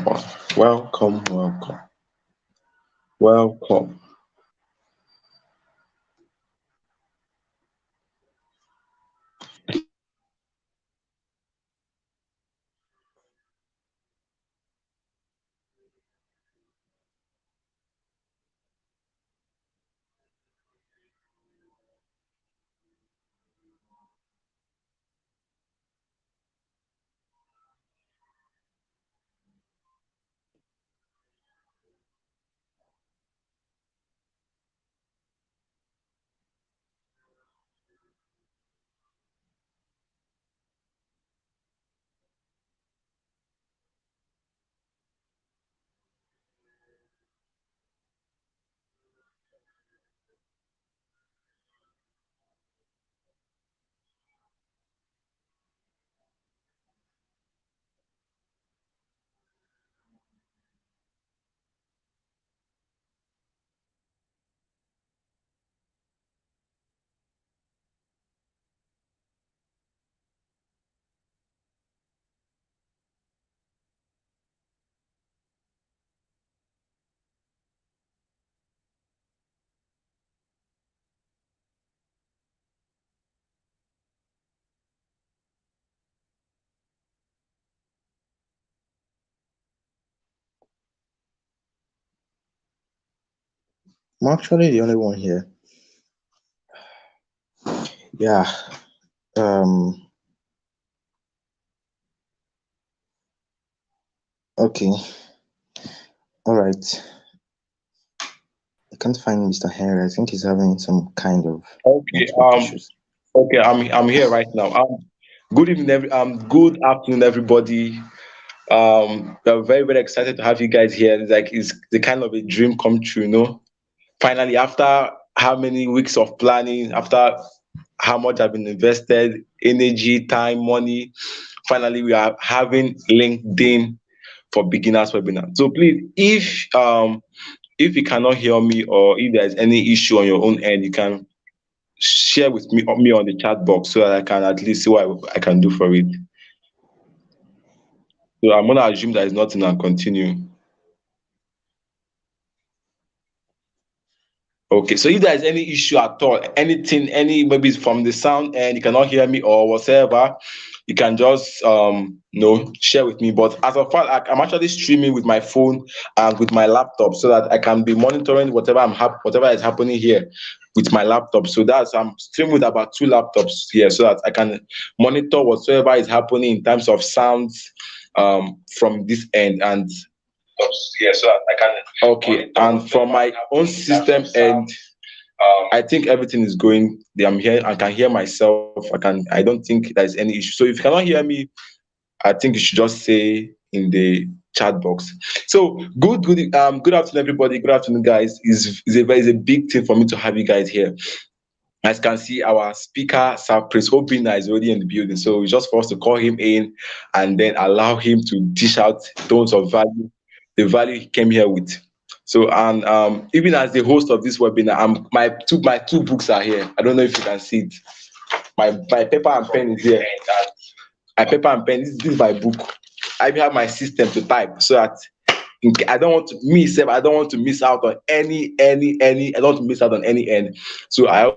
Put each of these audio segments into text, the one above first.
on. Welcome, welcome, welcome. I'm actually the only one here. Yeah. Um. Okay. All right. I can't find Mr. Henry. I think he's having some kind of Okay, network issues. okay, I'm here right now. Good evening, good afternoon, everybody. We're very very excited to have you guys here. It's like it's the kind of a dream come true, Finally, after how many weeks of planning, after how much have been invested, energy, time, money, finally we are having LinkedIn for beginners webinar. So please, if you cannot hear me or if there's any issue on your own end, you can share with me on the chat box so that I can at least see what I can do for it. So I'm gonna assume that it's nothing and continue. Okay, so if there is any issue at all, anything, any maybe it's from the sound and you cannot hear me or whatever, you can just share with me. But as of far I'm actually streaming with my phone and with my laptop so that I can be monitoring whatever is happening here with my laptop. So that's I'm streaming with about two laptops here so that I can monitor whatsoever is happening in terms of sounds from this end and yeah, so I can. Okay, and from my own system end, I think everything is going. I'm here. I can hear myself. I don't think there's any issue. So if you cannot hear me, I think you should just say in the chat box. So good afternoon, everybody. Good afternoon, guys. Is a big thing for me to have you guys here. As you can see, our speaker, Sir Prince Obina, is already in the building. So it's just for us to call him in and then allow him to dish out tons of value, the value he came here with. So, and even as the host of this webinar, my two books are here. I don't know if you can see it. My paper and pen is here. My paper and pen. This is my book. I even have my system to type so that I don't want to miss. I don't want to miss out on any. I don't want to miss out on any end. So I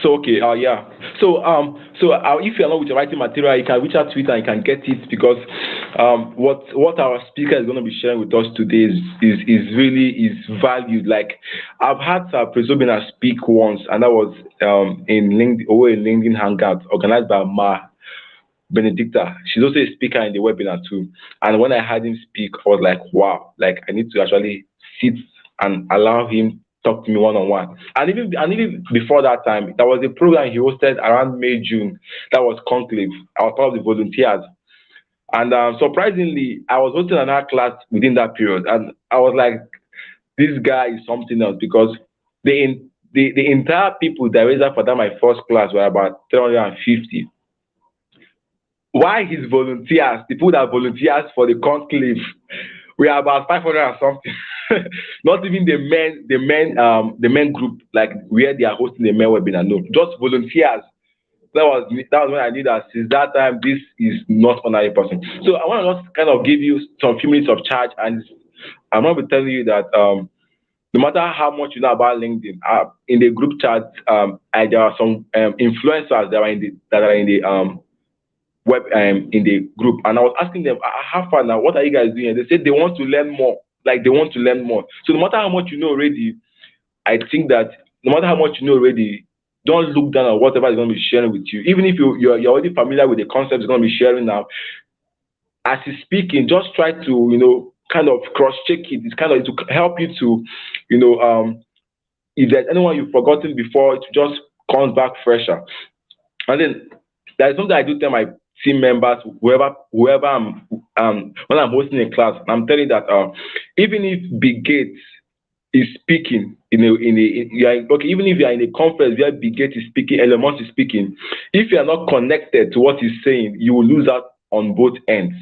So okay, yeah. So if you're not with your writing material, you can reach out to it and you can get it because what our speaker is going to be sharing with us today is really is valued. Like I've had Presobina speak once, and that was in LinkedIn Hangout organized by Ma Benedicta. She's also a speaker in the webinar too. And when I heard him speak, I was like, wow, like I need to actually sit and allow him talk to me one on one. And even before that time, there was a program he hosted around May June that was Conclave. I was part of the volunteers. And surprisingly, I was hosting another class within that period, and I was like, this guy is something else because the entire people that raised up for that my first class were about 350. Why his volunteers, the people that volunteers for the conclave, we are about 500 and something. Not even the men group like where they are hosting the men webinar. No, just volunteers. That was when I knew that since that time this is not ordinary person. So I want to just kind of give you some few minutes of charge, and I'm going to be telling you that no matter how much you know about LinkedIn, in the group chat, there are some influencers that are in the web in the group, and I was asking them, how far now? What are you guys doing? And they said they want to learn more. Like they want to learn more. So no matter how much you know already, I think that no matter how much you know already, don't look down on whatever is going to be sharing with you. Even if you're already familiar with the concepts it's going to be sharing now, as he's speaking, just try to kind of cross check it. It's kind of to help you to you know if there's anyone you've forgotten before, it just comes back fresher. And then there's something I do tell my team members, whoever I'm when I'm hosting a class, I'm telling that even if Big Gates is speaking okay, even if you are in a conference where Big Gates is speaking, Elon Musk is speaking, if you are not connected to what he's saying, you will lose out on both ends.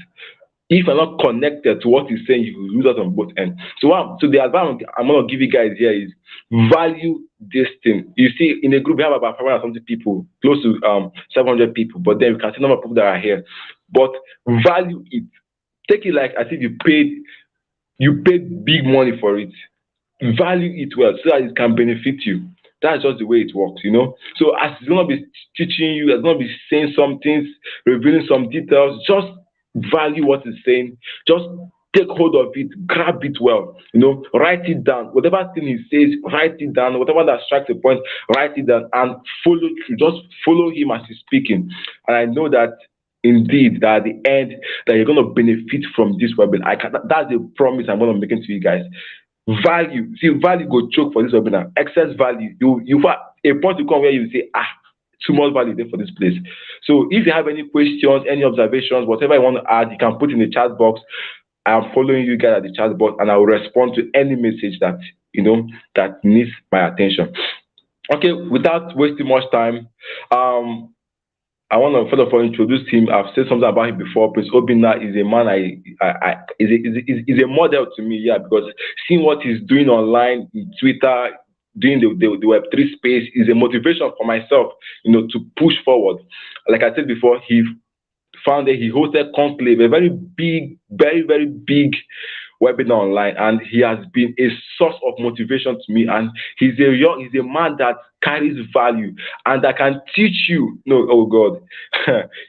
If you're not connected to what he's saying, you will lose out on both ends. So the advice I'm going to give you guys here is value this thing. You see, in a group we have about 500 something people, close to 700 people, but then you can see the number of people that are here. But value it. Take it like as if you paid big money for it. Value it well so that it can benefit you. That's just the way it works. So as it's gonna be teaching you, it's gonna be saying some things, revealing some details, just value what it's saying, just take hold of it, grab it well, write it down. Whatever thing he says, write it down. Whatever that strikes a point, write it down and follow through. Just follow him as he's speaking. And I know that indeed that at the end that you're gonna benefit from this webinar. That's the promise I'm gonna make to you guys. Value. See, value go choke for this webinar. Excess value. You a point to come where you say, too much value there for this place. So if you have any questions, any observations, whatever you want to add, you can put in the chat box. I'm following you guys at the chat box, and I will respond to any message that that needs my attention. Okay, without wasting much time, I want to first of all introduce him. I've said something about him before. Prince Obinna is a man is a model to me, yeah, because seeing what he's doing online, in Twitter, doing the Web3 space is a motivation for myself, to push forward. Like I said before, he hosted Conclave, a very big, very, very big webinar online, and he has been a source of motivation to me. And he's a man that carries value and that can teach you. No, oh God,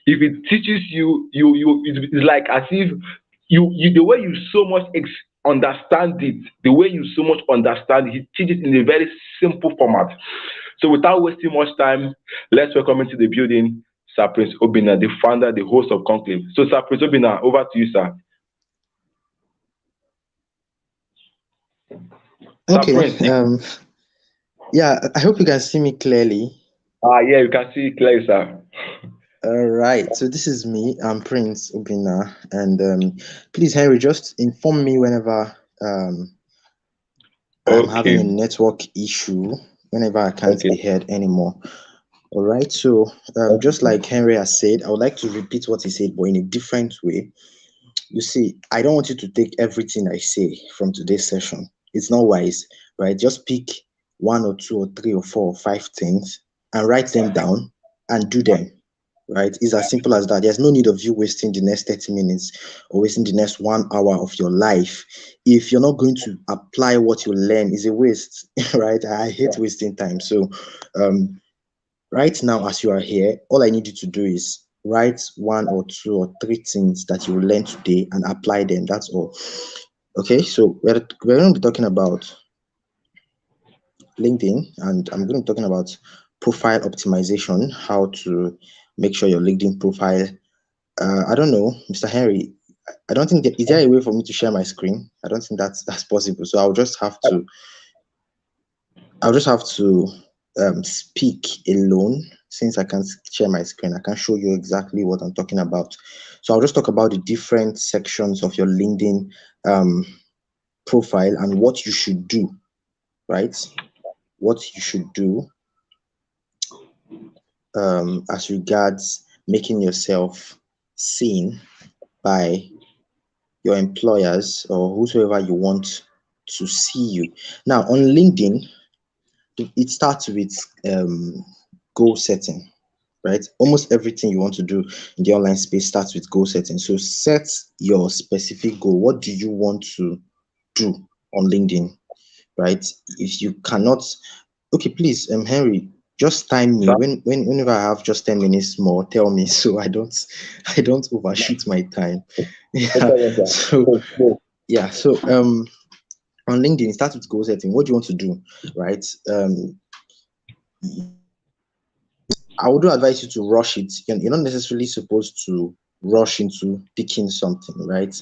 if it teaches you, it's like as if the way you so much understand it, the way you so much understand it, he teaches in a very simple format. So without wasting much time, let's welcome into the building Sir Prince Obinna, the founder, the host of Conclave. So Sir Prince Obinna, over to you, sir. Okay. Yeah, I hope you can see me clearly. Yeah, you can see it clearly, sir. All right. So this is me. I'm Prince Obinna, and please, Henry, just inform me whenever I'm having a network issue, whenever I can't be heard anymore. All right. So just like Henry has said, I would like to repeat what he said, but in a different way. You see, I don't want you to take everything I say from today's session. It's not wise, right? Just pick one or two or three or four or five things and write them down and do them, right? It's as simple as that. There's no need of you wasting the next 30 minutes or wasting the next 1 hour of your life. If you're not going to apply what you learn, it's a waste, right? I hate wasting time. So right now, as you are here, all I need you to do is write one or two or three things that you will learn today and apply them. That's all. Okay, so we're going to be talking about LinkedIn, and I'm going to be talking about profile optimization, how to make sure your LinkedIn profile. I don't know, Mr. Henry, I don't think is there a way for me to share my screen? I don't think that's possible. So I'll just have to. I'll just have to speak alone since I can't share my screen. I can show you exactly what I'm talking about. So I'll just talk about the different sections of your LinkedIn um, profile and what you should do, right? What you should do as regards making yourself seen by your employers or whosoever you want to see you. Now, on LinkedIn, it starts with goal setting, right? Almost everything you want to do in the online space starts with goal setting. So set your specific goal. What do you want to do on LinkedIn, right? If you cannot, okay, please, Henry, just time me. Whenever I have just 10 minutes more, tell me so I don't overshoot my time. No Yeah. problem, sir. So yeah. So on LinkedIn, it starts with goal setting. What do you want to do, right? I would advise you to rush it. You're not necessarily supposed to rush into picking something, right?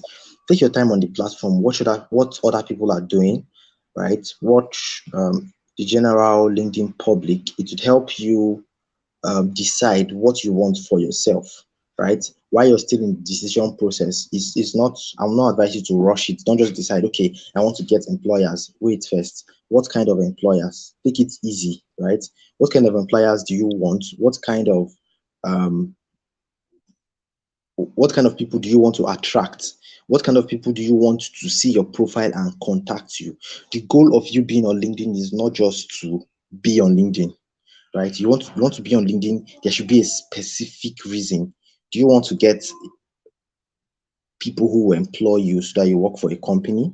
Take your time on the platform. What other people are doing, right? Watch the general LinkedIn public. It would help you decide what you want for yourself, right? While you're still in the decision process, it's not, I'm not advise you to rush it. Don't just decide, okay, I want to get employers. Wait first. What kind of employers? Take it easy, right? What kind of employers do you want? Um, what kind of people do you want to attract? What kind of people do you want to see your profile and contact you? The goal of you being on LinkedIn is not just to be on LinkedIn, right? You want to be on LinkedIn, there should be a specific reason. Do you want to get people who will employ you so that you work for a company?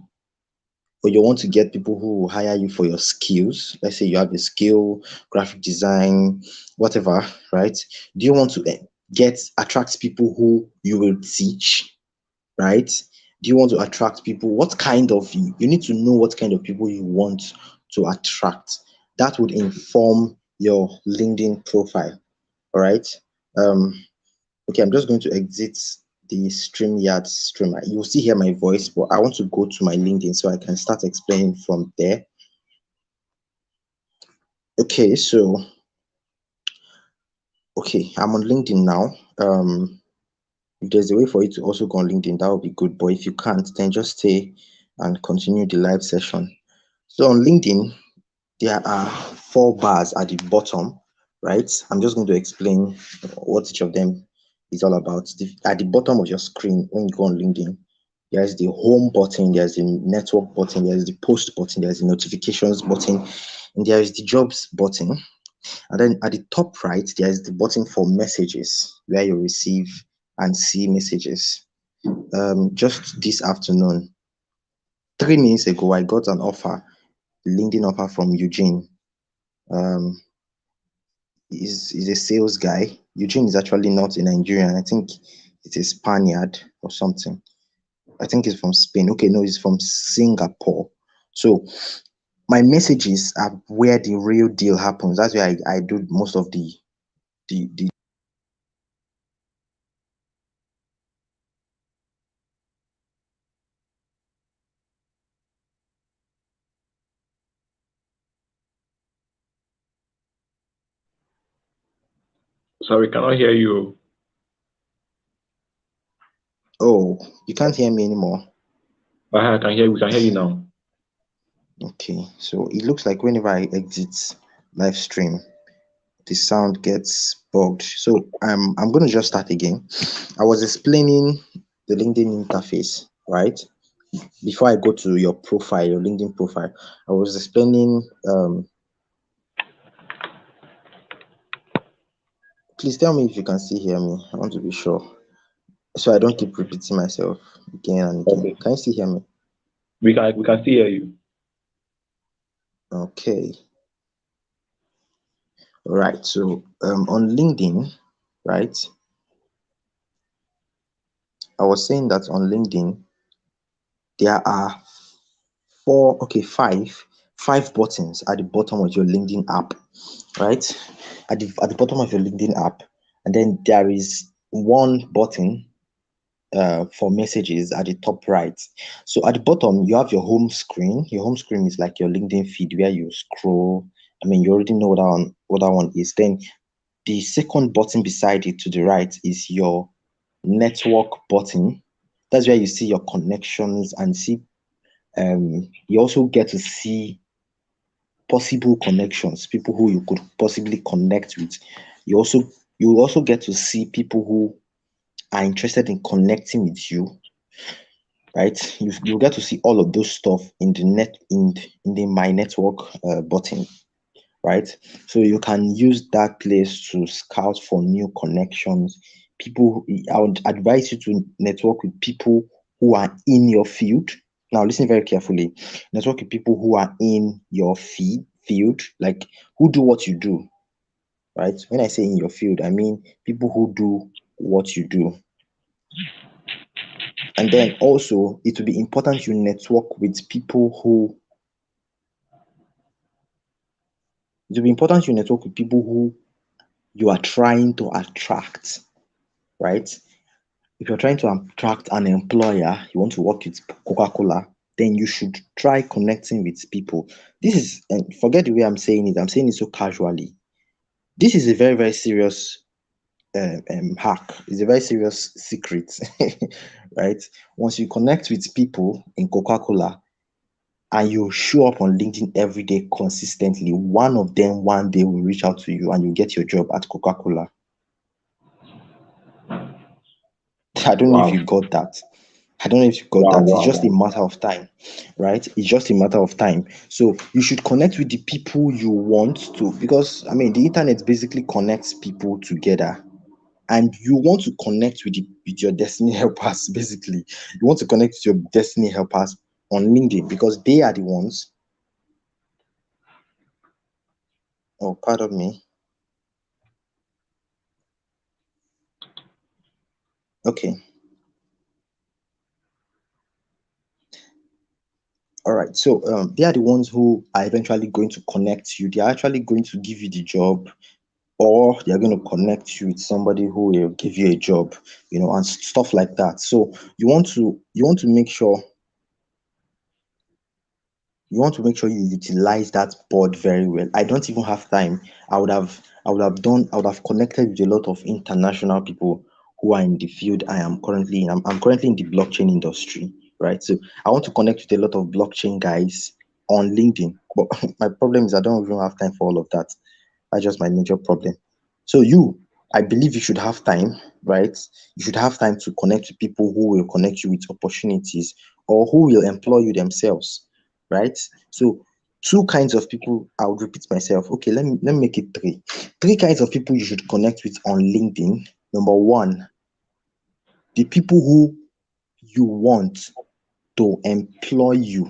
Or you want to get people who will hire you for your skills? Let's say you have a skill, graphic design, whatever, right? Do you want to get attract people who you will teach, right? Do you want to attract people? What kind of you need to know what kind of people you want to attract. That would inform your LinkedIn profile. All right. Um, okay, I'm just going to exit the StreamYard streamer. You'll still hear my voice, but I want to go to my LinkedIn so I can start explaining from there. Okay, so okay, I'm on LinkedIn now. If there's a way for you to also go on LinkedIn, that would be good. But if you can't, then just stay and continue the live session. So on LinkedIn, there are four bars at the bottom, right? I'm just going to explain what each of them is all about. At the bottom of your screen, when you go on LinkedIn, there's the home button, there's the network button, there's the post button, there's the notifications button, and there is the jobs button. And then at the top right, there's the button for messages where you receive and see messages. Just this afternoon, 3 minutes ago, I got an offer, LinkedIn offer from Eugene. Um, he's a sales guy. Eugene is actually not a Nigerian. I think it's a Spaniard or something. I think he's from Spain. Okay, no, he's from Singapore. So my messages are where the real deal happens. That's where I do most of the Sorry, cannot hear you. oh, you can't hear me anymore. I can hear you. We can hear you now. Okay, so it looks like whenever I exit live stream, the sound gets bugged. So I'm gonna just start again. I was explaining the LinkedIn interface, right? Before I go to your profile, your LinkedIn profile, I was explaining. Please tell me if you can still hear me. I want to be sure, so I don't keep repeating myself again and again. Okay. Can you still hear me? We can still hear you. Okay. All right. So on LinkedIn, right? I was saying that on LinkedIn there are five buttons at the bottom of your LinkedIn app, right? At the bottom of your LinkedIn app, and then there is one button for messages at the top right. So at the bottom, you have your home screen. Your home screen is like your LinkedIn feed where you scroll. I mean, you already know what that one is. Then the second button beside it to the right is your network button. That's where you see your connections and see. You also get to see possible connections, people who you could possibly connect with. You also you also get to see people who are interested in connecting with you, right? You get to see all of those stuff in the in the my network button, right? So you can use that place to scout for new connections. I would advise you to network with people who are in your field. Now, listen very carefully. Network with people who are in your field, like who do what you do, right? When I say in your field, I mean people who do what you do. And then also, it will be important you network with people who it will be important you network with people who you are trying to attract, right? If you're trying to attract an employer, you want to work with Coca-Cola, then you should try connecting with people. This is, and forget the way I'm saying it so casually. This is a very, very serious hack. It's a very serious secret, right? Once you connect with people in Coca-Cola and you show up on LinkedIn every day consistently, one of them one day will reach out to you and you get your job at Coca-Cola. I don't know if Wow. you got that. I don't know if you got Wow. that. It's Wow. just a Wow. matter of time, right? It's just a matter of time. So you should connect with the people you want to, because I mean, the internet basically connects people together, and you want to connect with your destiny helpers. Basically, you want to connect with your destiny helpers on LinkedIn because they are the ones. Oh, pardon me. Okay, all right. So they are the ones who are eventually going to connect you. They are actually going to give you the job, or they're going to connect you with somebody who will give you a job, and stuff like that. So you want to make sure you utilize that board very well. I don't even have time. I would have connected with a lot of international people who are in the field I am currently in. I'm currently in the blockchain industry, right? So I want to connect with a lot of blockchain guys on LinkedIn, but my problem is I don't even have time for all of that. That's just my major problem. So I believe you should have time, right? You should have time to connect with people who will connect you with opportunities or who will employ you themselves, right? So two kinds of people, I would repeat myself. Okay, let me make it three. Three kinds of people you should connect with on LinkedIn. Number one, the people who you want to employ you,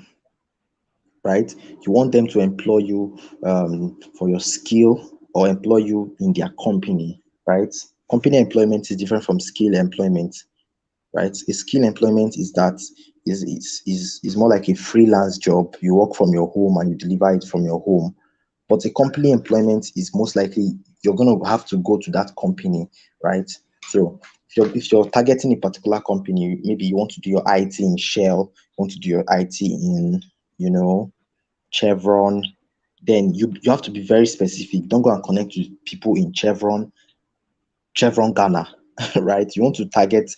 right? You want them to employ you for your skill or employ you in their company, right? Company employment is different from skill employment, right? A skill employment is more like a freelance job. You work from your home and you deliver it from your home. But a company employment is most likely you're going to have to go to that company, right? So if you're targeting a particular company, maybe you want to do your IT in Shell, you want to do your IT in, you know, Chevron, then you have to be very specific. Don't go and connect with people in Chevron Ghana, right? You want to target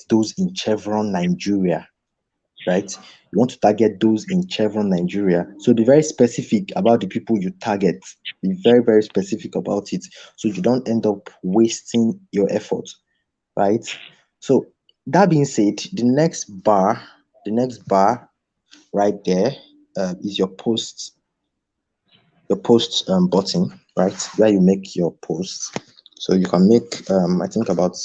those in Chevron Nigeria, right? You want to target those in Chevron Nigeria. So be very specific about the people you target. Be very, very specific about it so you don't end up wasting your effort, right? So that being said, the next bar right there is your post button, right? Where you make your posts. So you can make I think about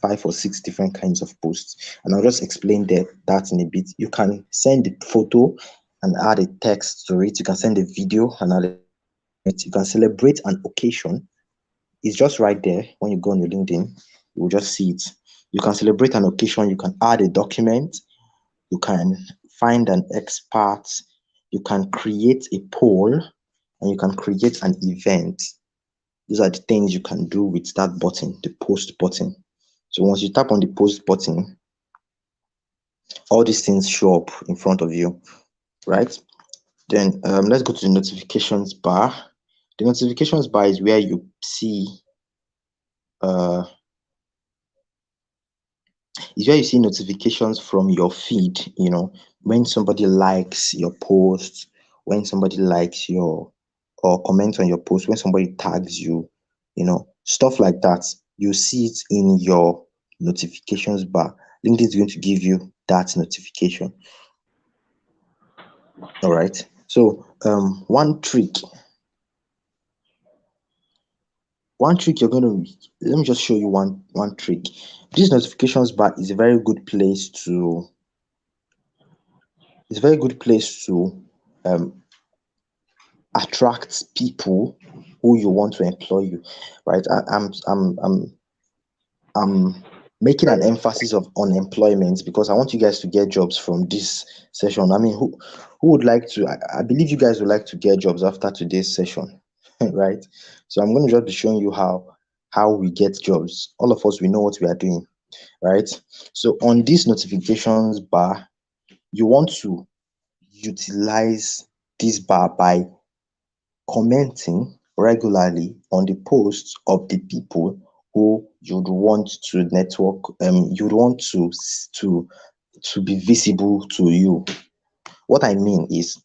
5 or 6 different kinds of posts, and I'll just explain that in a bit. You can send the photo and add a text to it. You can send a video and add it. You can celebrate an occasion. It's just right there. When you go on your LinkedIn, you will just see it. You can celebrate an occasion. You can add a document. You can find an expert. You can create a poll, and you can create an event. These are the things you can do with that button, the post button. So once you tap on the post button, all these things show up in front of you, right? Then let's go to the notifications bar. The notifications bar is where you see uh notifications from your feed, when somebody likes your post, when somebody likes your or comments on your post, when somebody tags you, stuff like that. You see it in your notifications bar. LinkedIn is going to give you that notification. All right. So one trick you're going to let me just show you one trick. This notifications bar is a very good place to um, attract people who you want to employ you, right? I'm making an emphasis of unemployment because I want you guys to get jobs from this session. I mean, who would like to? I believe you guys would like to get jobs after today's session, right? So I'm going to just be showing you how we get jobs. All of us, we know what we are doing, right? So on this notifications bar, you want to utilize this bar by commenting regularly on the posts of the people who you'd want to network, you'd want to be visible to you. What I mean is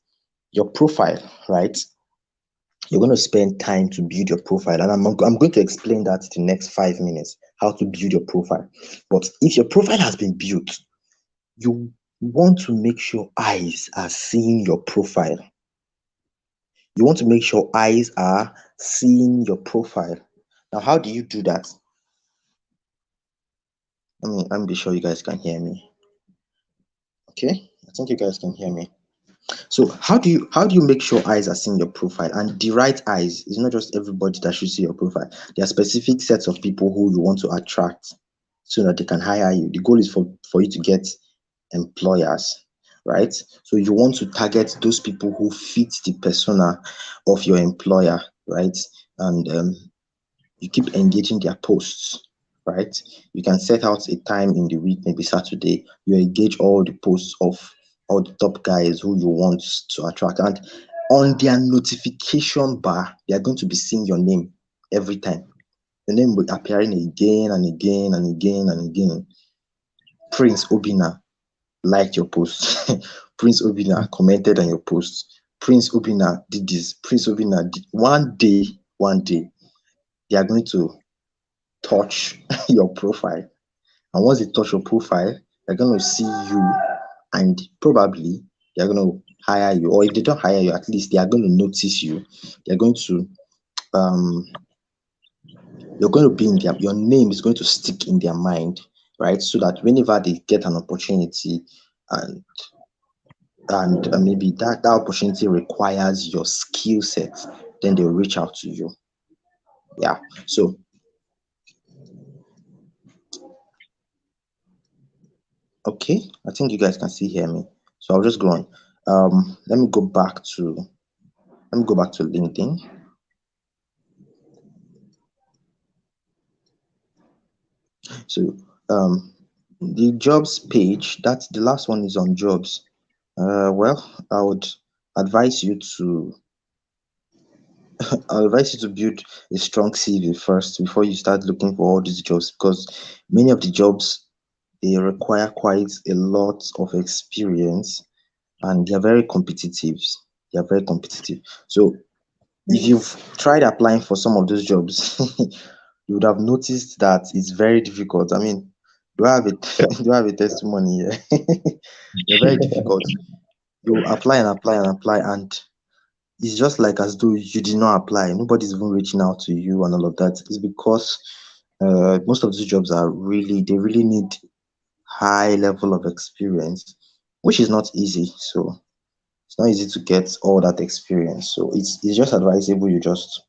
your profile, right? You're going to spend time to build your profile, and I'm going to explain that in the next 5 minutes, how to build your profile. But if your profile has been built, you want to make sure eyes are seeing your profile. You want to make sure eyes are seeing your profile. Now, how do you do that? Let me be sure you guys can hear me. Okay, I think you guys can hear me. So how do you make sure eyes are seeing your profile? And the right eyes is not just everybody that should see your profile. There are specific sets of people who you want to attract so that they can hire you. The goal is for you to get employers, right? So you want to target those people who fit the persona of your employer, right? And you keep engaging their posts, right? You can set out a time in the week, maybe Saturday, you engage all the posts of all the top guys who you want to attract. And on their notification bar, they are going to be seeing your name every time. Your name will be appearing again and again and again and again. Prince Obina liked your post. Prince Obina commented on your post. Prince Obina did this. Prince Obina did. One day, they are going to touch your profile. And once they touch your profile, they're going to see you, and probably they're going to hire you. Or if they don't hire you, at least they are going to notice you. They're going to, um, you're going to be in your name is going to stick in their mind, right? So that whenever they get an opportunity, and maybe that opportunity requires your skill set, then they'll reach out to you. Yeah. So okay, I think you guys can still hear me. So I'll just go on. Let me go back to LinkedIn. So the jobs page, that's the last one, is on jobs. Well, advise you to I advise you to build a strong CV first before you start looking for all these jobs, because many of the jobs, they require quite a lot of experience, and they are very competitive. So if you've tried applying for some of those jobs, you would have noticed that it's very difficult. I mean, do I have a do I have a testimony here? They're very difficult. You apply and apply and apply, and it's just like as though you did not apply. Nobody's even reaching out to you and all of that. It's because most of these jobs they really need high level of experience, which is not easy. So it's not easy to get all that experience. So it's just advisable you just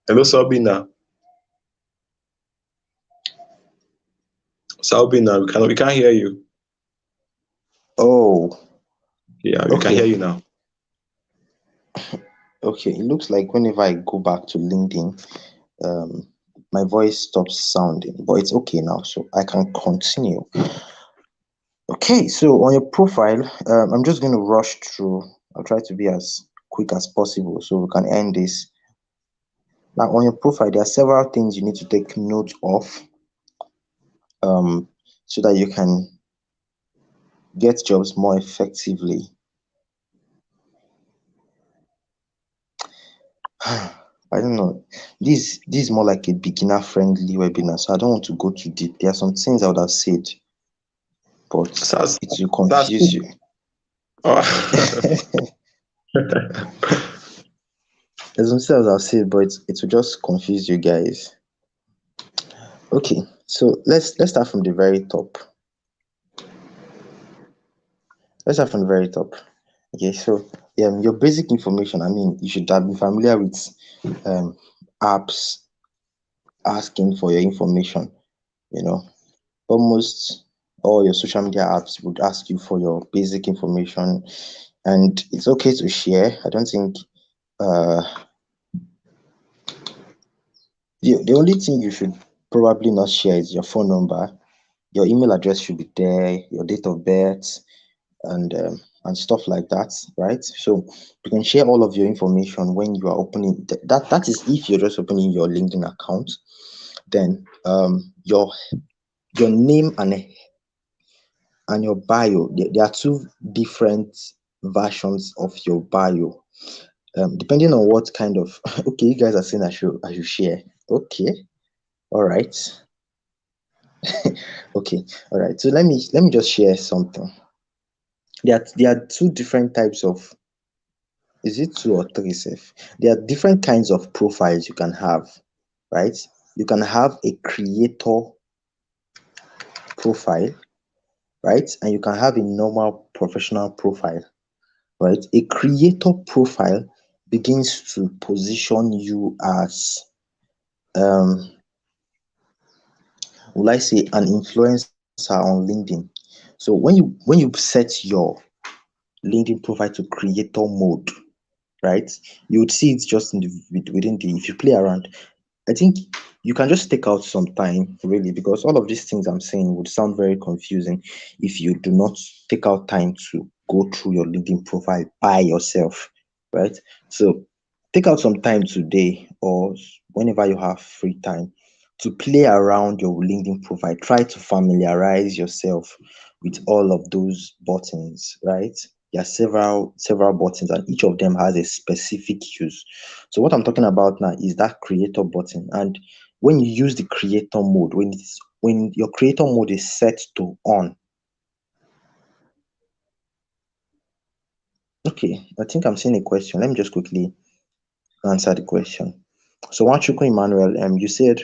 Hello, Sabina. Sabina, we can't hear you. oh Yeah, we can okay. hear you now. Okay, it looks like whenever I go back to LinkedIn, um, my voice stops sounding, but it's okay now, so I can continue. Okay, so on your profile, I'm just going to rush through. I'll try to be as quick as possible so we can end this. Now, on your profile, there are several things you need to take note of, so that you can get jobs more effectively. I don't know. This is more like a beginner friendly webinar, so I don't want to go too deep. There are some things I would have said, but That's it will that's confuse cool. you. Oh. There's some things I would have said, but it will just confuse you guys. Okay, so let's start from the very top. Let's start from the very top. Okay, so your basic information. I mean, you should have been familiar with um apps asking for your information. You know, almost all your social media apps would ask you for your basic information, and it's okay to share. I don't think uh the only thing you should probably not share is your phone number. Your email address should be there, your date of birth, and stuff like that, right? So you can share all of your information when you are opening that is if you're just opening your LinkedIn account. Then your name and your bio, there are two different versions of your bio, depending on what kind of okay, you guys are saying I should share. Okay, all right. Okay, all right, so let me just share something. There are two different types of, is it two or three safe? There are different kinds of profiles you can have, right? You can have a creator profile, right? And you can have a normal professional profile, right? A creator profile begins to position you as, um will I say, an influencer on LinkedIn. So when you set your LinkedIn profile to creator mode, right, you would see it just in within the, if you play around, I think you can just take out some time, really, because all of these things I'm saying would sound very confusing if you do not take out time to go through your LinkedIn profile by yourself, right? So take out some time today or whenever you have free time to play around your LinkedIn profile. Try to familiarize yourself with all of those buttons, right? There are several buttons, and each of them has a specific use. So what I'm talking about now is that creator button. And when you use the creator mode, when your creator mode is set to on, okay, I think I'm seeing a question. Let me just quickly answer the question. So Wanchuku Emmanuel, you said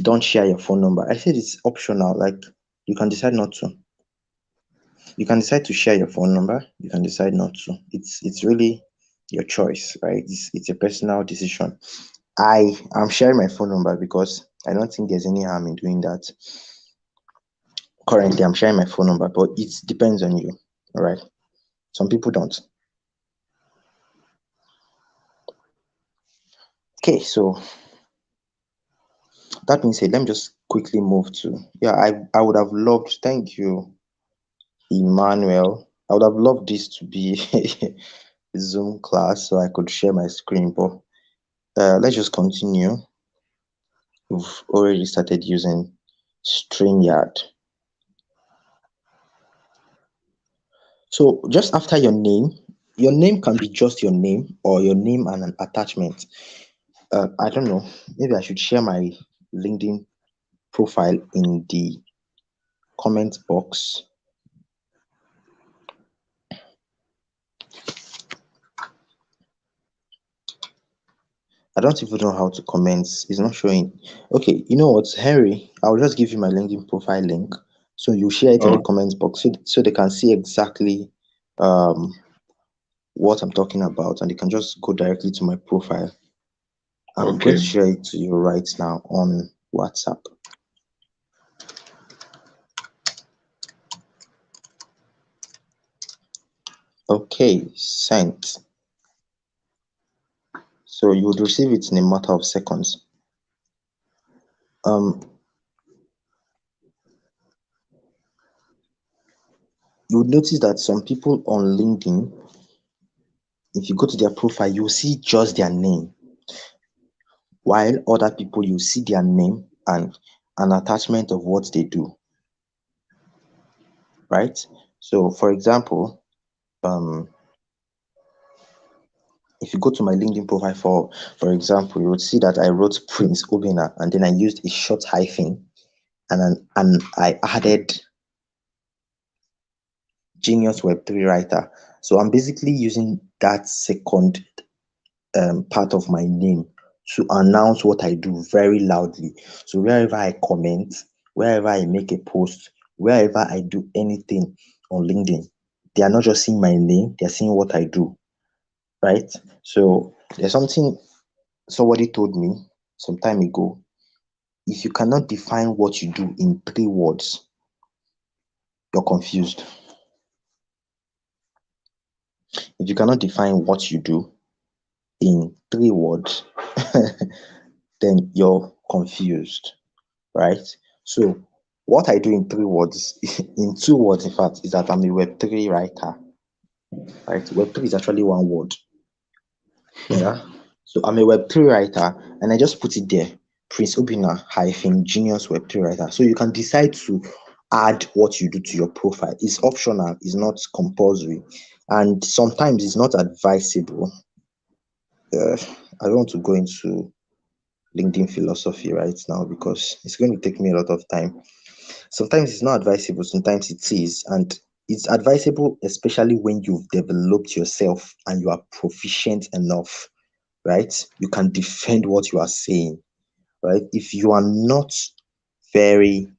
don't share your phone number. I said it's optional, like you can decide not to. You can decide to share your phone number, you can decide not to. It's really your choice, right? It's a personal decision. I am sharing my phone number because I don't think there's any harm in doing that. Currently, I'm sharing my phone number, but it depends on you. All right. Some people don't. Okay, so that being said, let me just quickly move to, yeah, I would have loved, thank you, Emmanuel. I would have loved this to be a Zoom class so I could share my screen, but let's just continue. We've already started using StreamYard. So just after your name can be just your name or your name and an attachment. I don't know. Maybe I should share my LinkedIn profile in the comment box. I don't even know how to comment. It's not showing. Okay, you know what, Henry? I'll just give you my LinkedIn profile link. So you share it in the Oh, comments box so they can see exactly um what I'm talking about, and they can just go directly to my profile. I'm going to okay. share it to you right now on WhatsApp. Okay, sent. So you would receive it in a matter of seconds. Um, you would notice that some people on LinkedIn, if you go to their profile, you'll see just their name, while other people you see their name and an attachment of what they do, right? So, for example, um, if you go to my LinkedIn profile, for example, you would see that I wrote Prince Obina and then I used a short hyphen and I added Genius Web3 Writer. So I'm basically using that second part of my name to announce what I do very loudly. So wherever I comment, wherever I make a post, wherever I do anything on LinkedIn, they are not just seeing my name, they're seeing what I do, right? So there's something somebody told me some time ago. If you cannot define what you do in 3 words, you're confused. If you cannot define what you do in 3 words, then you're confused, right? So what I do in 3 words, in 2 words, in fact, is that I'm a Web3 writer, right? Web3 is actually 1 word. Yeah. So I'm a Web3 writer and I just put it there. Prince Obina hyphen genius Web3 writer. So you can decide to add what you do to your profile. It's optional, it's not compulsory. And sometimes it's not advisable. I don't want to go into LinkedIn philosophy right now because it's going to take me a lot of time. Sometimes it's not advisable, sometimes it is. And it's advisable, especially when you've developed yourself and you are proficient enough, right? You can defend what you are saying, right? If you are not very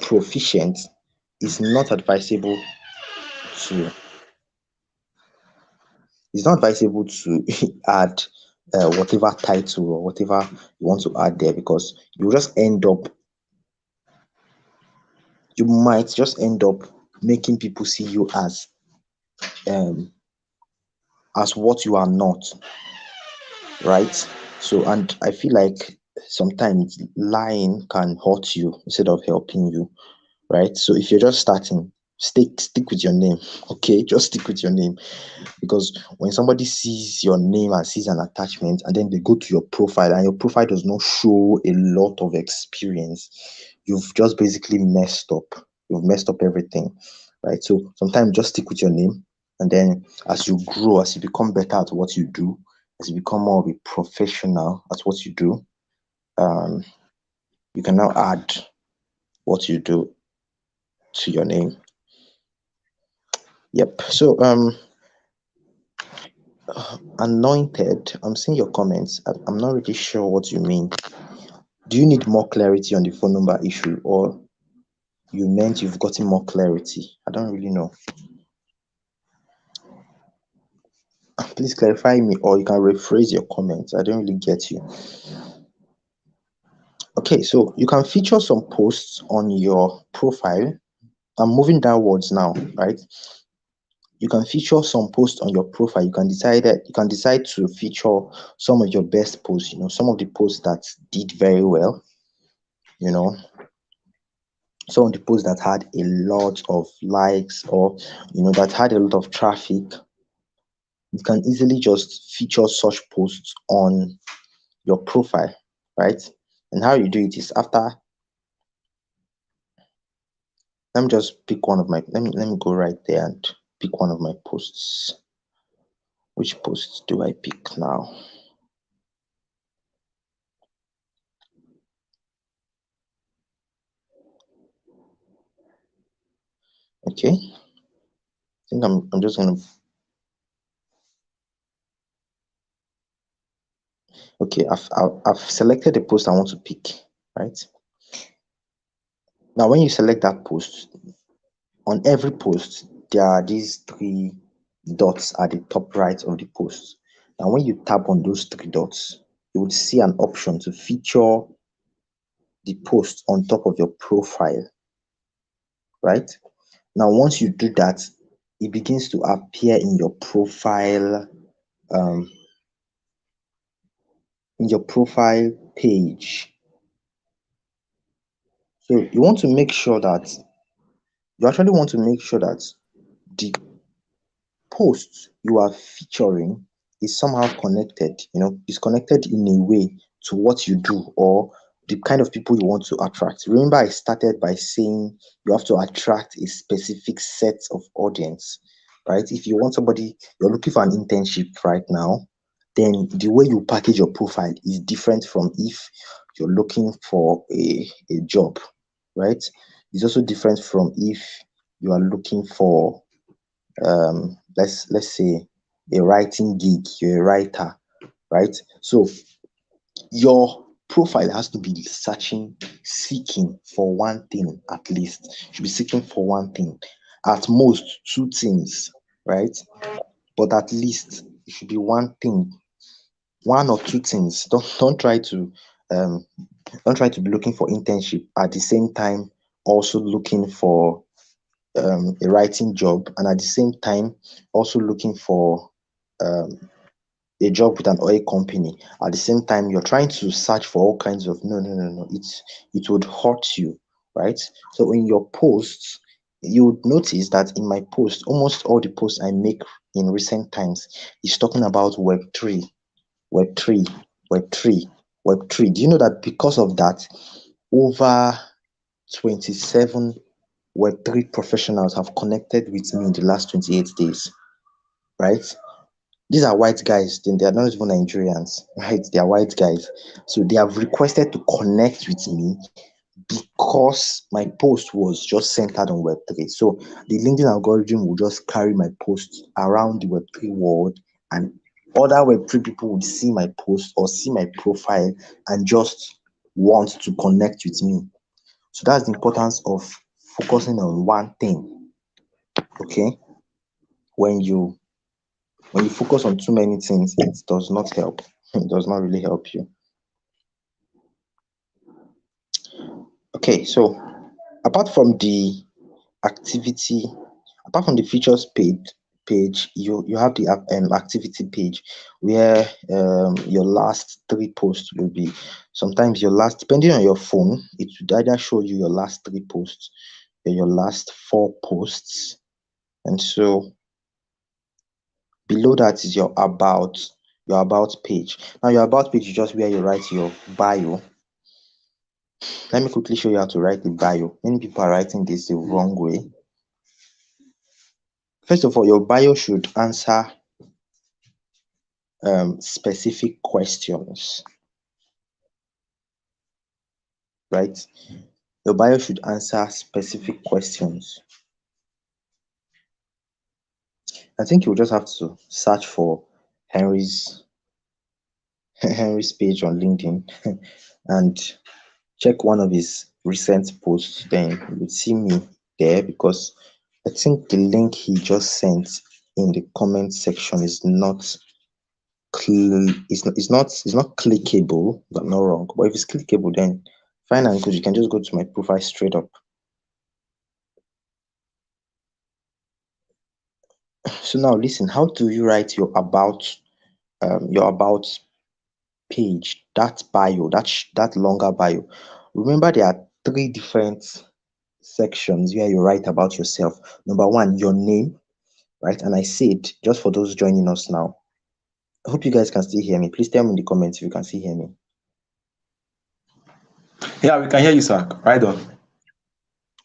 proficient, it's not advisable to add whatever title or whatever you want to add there because you might just end up making people see you um as what you are not, right? So, and I feel like sometimes lying can hurt you instead of helping you, right? So if you're just starting, stick with your name. Okay, just stick with your name because when somebody sees your name and sees an attachment and then they go to your profile and your profile does not show a lot of experience, you've just basically messed up. You've messed up everything, right? So sometimes just stick with your name, and then as you grow, as you become better at what you do, as you become more of a professional at what you do, um, you can now add what you do to your name. Yep. So anointed, I'm seeing your comments. I'm not really sure what you mean. Do you need more clarity on the phone number issue, or you meant you've gotten more clarity? I don't really know. Please clarify me, or you can rephrase your comments. I don't really get you. Okay, so you can feature some posts on your profile. I'm moving downwards now, right? You can feature some posts on your profile. You can decide to feature some of your best posts, some of the posts that did very well, you know, some of the posts that had a lot of likes or that had a lot of traffic. You can easily just feature such posts on your profile, right? And how you do it is after. Let me just pick one of my. Let me go right there and pick one of my posts. Which posts do I pick now? Okay, I think I'm just gonna. Okay, I've selected the post I want to pick, right? Now, when you select that post, on every post, there are these 3 dots at the top right of the post. Now, when you tap on those 3 dots, you would see an option to feature the post on top of your profile, right? Now, once you do that, it begins to appear in your profile in your profile page. So you want to make sure that you actually want to make sure that the post you are featuring is somehow connected, is connected in a way to what you do or the kind of people you want to attract. Remember, I started by saying you have to attract a specific set of audience, right? If you want somebody, you're looking for an internship right now, then the way you package your profile is different from if you're looking for a job, right? It's also different from if you are looking for let's say a writing gig, you're a writer, right? So your profile has to be seeking for one thing at least. You should be seeking for one thing, at most two things, right? But at least it should be one thing, one or two things. Um don't try to be looking for internship at the same time also looking for a writing job, and at the same time also looking for um, a job with an oil company. At the same time, you're trying to search for all kinds of no. It would hurt you, right? So in your posts, you would notice that in my post, almost all the posts I make in recent times is talking about Web3, Web3, Web3, Web3. Do you know that because of that, over 27 Web3 professionals have connected with me in the last 28 days, right? These are white guys, then they are not even Nigerians, right? They are white guys. So they have requested to connect with me because my post was just centered on Web3. So the LinkedIn algorithm will just carry my post around the Web3 world, and other Web3 people would see my post or see my profile and just want to connect with me. So that's the importance of focusing on one thing. Okay, when you focus on too many things, it does not help. It does not really help you. Okay, so apart from the activity, apart from the features page, you have the activity page where your last three posts will be. Sometimes your last, depending on your phone, it would either show you your last three posts or your last four posts. And so below that is your about page. Now your about page is just where you write your bio. Let me quickly show you how to write the bio. Many people are writing this the wrong way. First of all, your bio should answer specific questions, right? Your bio should answer specific questions. I think you'll just have to search for Henry's Henry's page on LinkedIn and check one of his recent posts. Then you would see me there, because I think the link he just sent in the comment section is not it's not clickable, if I'm not wrong. But if it's clickable, then fine and good. You can just go to my profile straight up. So now listen, how do you write your about page, that bio, that longer bio? Remember, there are three different sections where you write about yourself. Number one, your name, right? And I said, just for those joining us now, I hope you guys can still hear me. Please tell me in the comments if you can still hear me. Yeah, we can hear you, sir. Right on.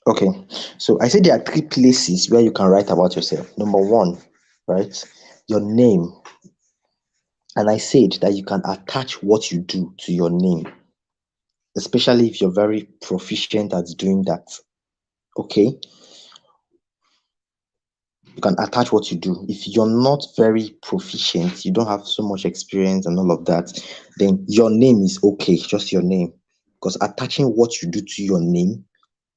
Okay, so I said there are three places where you can write about yourself. Number one, right, your name. And I said that you can attach what you do to your name, especially if you're very proficient at doing that. Okay, you can attach what you do. If you're not very proficient, you don't have so much experience and all of that, then your name is okay, just your name. Because attaching what you do to your name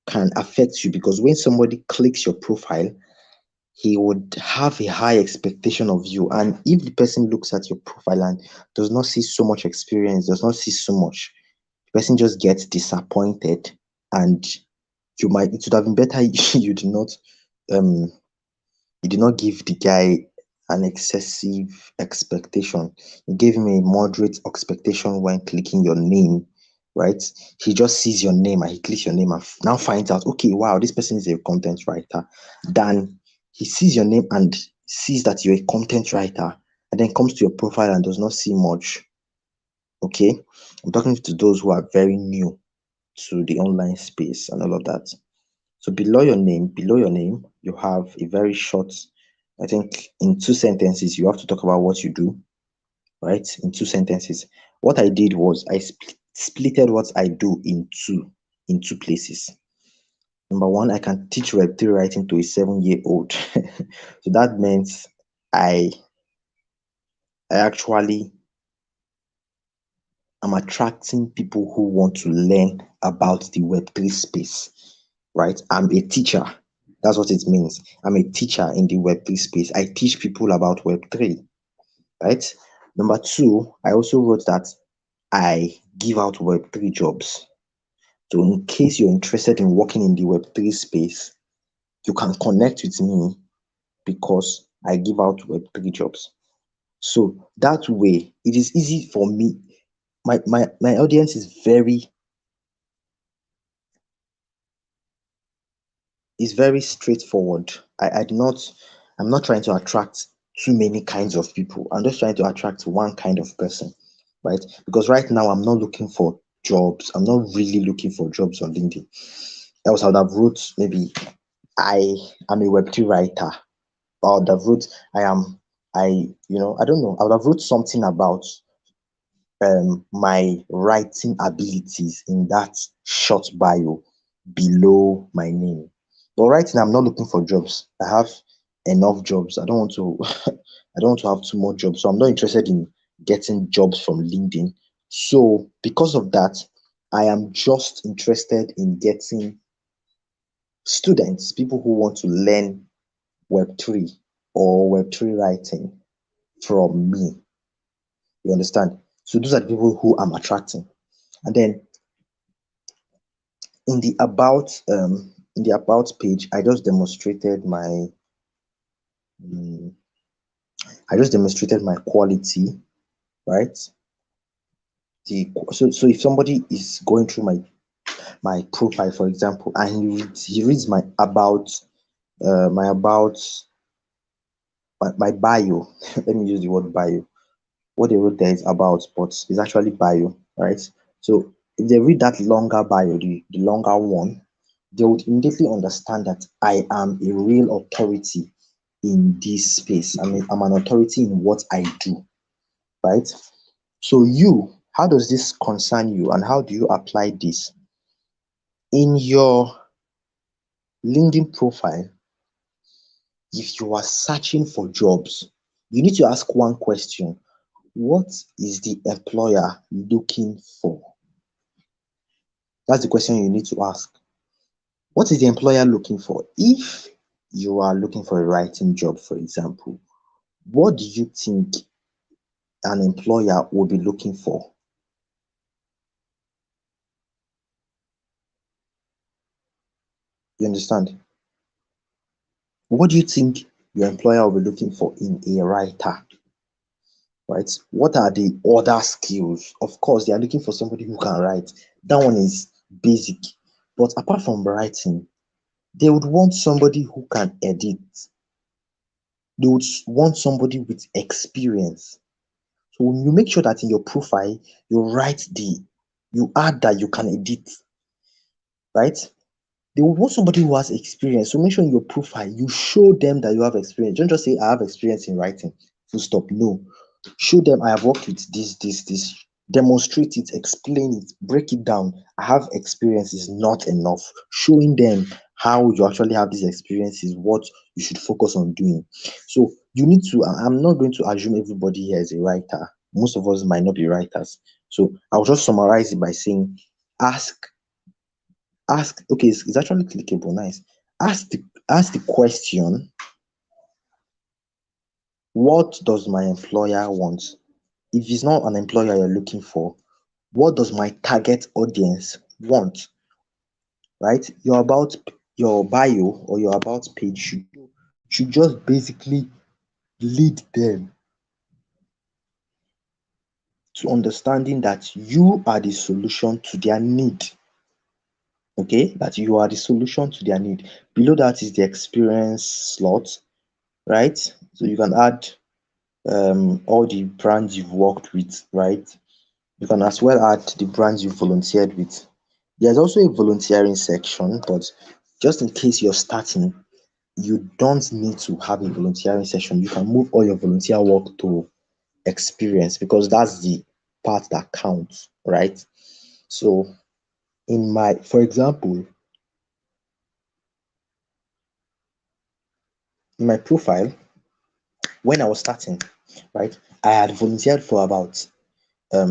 can affect you, because when somebody clicks your profile, he would have a high expectation of you. And if the person looks at your profile and does not see so much experience, does not see so much, the person just gets disappointed. And it would have been better you did not give the guy an excessive expectation. You gave him a moderate expectation when clicking your name, right? He just sees your name and he clicks your name and now finds out, okay, wow, this person is a content writer. Then he sees your name and sees that you're a content writer and then comes to your profile and does not see much. Okay, I'm talking to those who are very new to the online space and all of that. So below your name, you have a very short, I think in 2 sentences, you have to talk about what you do, right? In 2 sentences. What I did was I splitted what I do in two places. Number one, I can teach Web3 writing to a 7-year-old. So that means I I actually am attracting people who want to learn about the Web3 space, right? I'm a teacher. That's what it means. I'm a teacher in the Web3 space. I teach people about Web3, right? Number two, I also wrote that I give out Web3 jobs. So in case you're interested in working in the Web3 space, you can connect with me because I give out Web3 jobs. So that way, it is easy for me. My audience is very straightforward. I'm not trying to attract too many kinds of people. I'm just trying to attract one kind of person, right? Because right now I'm not looking for jobs. I'm not really looking for jobs on LinkedIn. Else I would have wrote maybe I am a Web2 writer. Or I would have wrote I don't know. I would have wrote something about my writing abilities in that short bio below my name. But right now, I'm not looking for jobs. I have enough jobs. I don't want to. I don't want to have two more jobs. So I'm not interested in getting jobs from LinkedIn. So because of that, I am just interested in getting students, people who want to learn Web3 or Web3 writing from me. You understand? So those are the people who I'm attracting. And then in the about page, mm, I just demonstrated my quality, right? So if somebody is going through my profile, for example, and he reads my about my bio. Let me use the word bio. What they wrote there is about, but it's actually bio, right? So if they read that longer bio, the longer one, they would immediately understand that I am a real authority in this space. I'm an authority in what I do, right? So how does this concern you and how do you apply this? In your LinkedIn profile, if you are searching for jobs, you need to ask one question. What is the employer looking for? That's the question you need to ask. What is the employer looking for? If you are looking for a writing job, for example, what do you think an employer will be looking for? You understand? What do you think your employer will be looking for in a writer? Right? What are the other skills? Of course, they are looking for somebody who can write. That one is basic. But apart from writing, they would want somebody who can edit. They would want somebody with experience. So when you make sure that in your profile, you add that you can edit, right? They will want somebody who has experience. So make sure in your profile you show them that you have experience. Don't just say I have experience in writing. Full stop. No. Show them I have worked with this. Demonstrate it, explain it, break it down. I have experience is not enough. Showing them how you actually have this experience is what you should focus on doing. So you need to, I'm not going to assume everybody here is a writer. Most of us might not be writers. So I'll just summarize it by saying ask okay, it's actually clickable. Nice. Ask the question, what does my employer want? If it's not an employer you're looking for, what does my target audience want? Right? Your bio or your about page should just basically lead them to understanding that you are the solution to their need. Okay, that you are the solution to their need. Below that is the experience slot, right? So you can add all the brands you've worked with, right? You can as well add the brands you volunteered with. There's also a volunteering section, but just in case you're starting, you don't need to have a volunteering section. You can move all your volunteer work to experience because that's the part that counts, right? So for example, in my profile, when I was starting, right, I had volunteered for about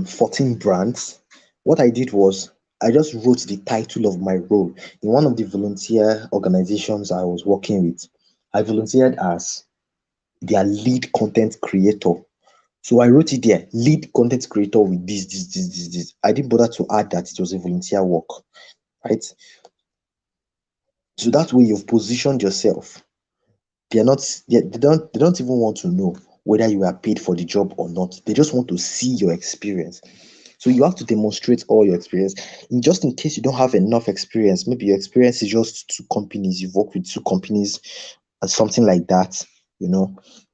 14 brands. What I did was I just wrote the title of my role in one of the volunteer organizations I was working with. I volunteered as their lead content creator. So I wrote it there, lead content creator with this. I didn't bother to add that it was a volunteer work, right? So that way you've positioned yourself. They don't even want to know whether you are paid for the job or not. They just want to see your experience. So you have to demonstrate all your experience. And just in case you don't have enough experience, maybe your experience is just two companies, you've worked with two companies and something like that,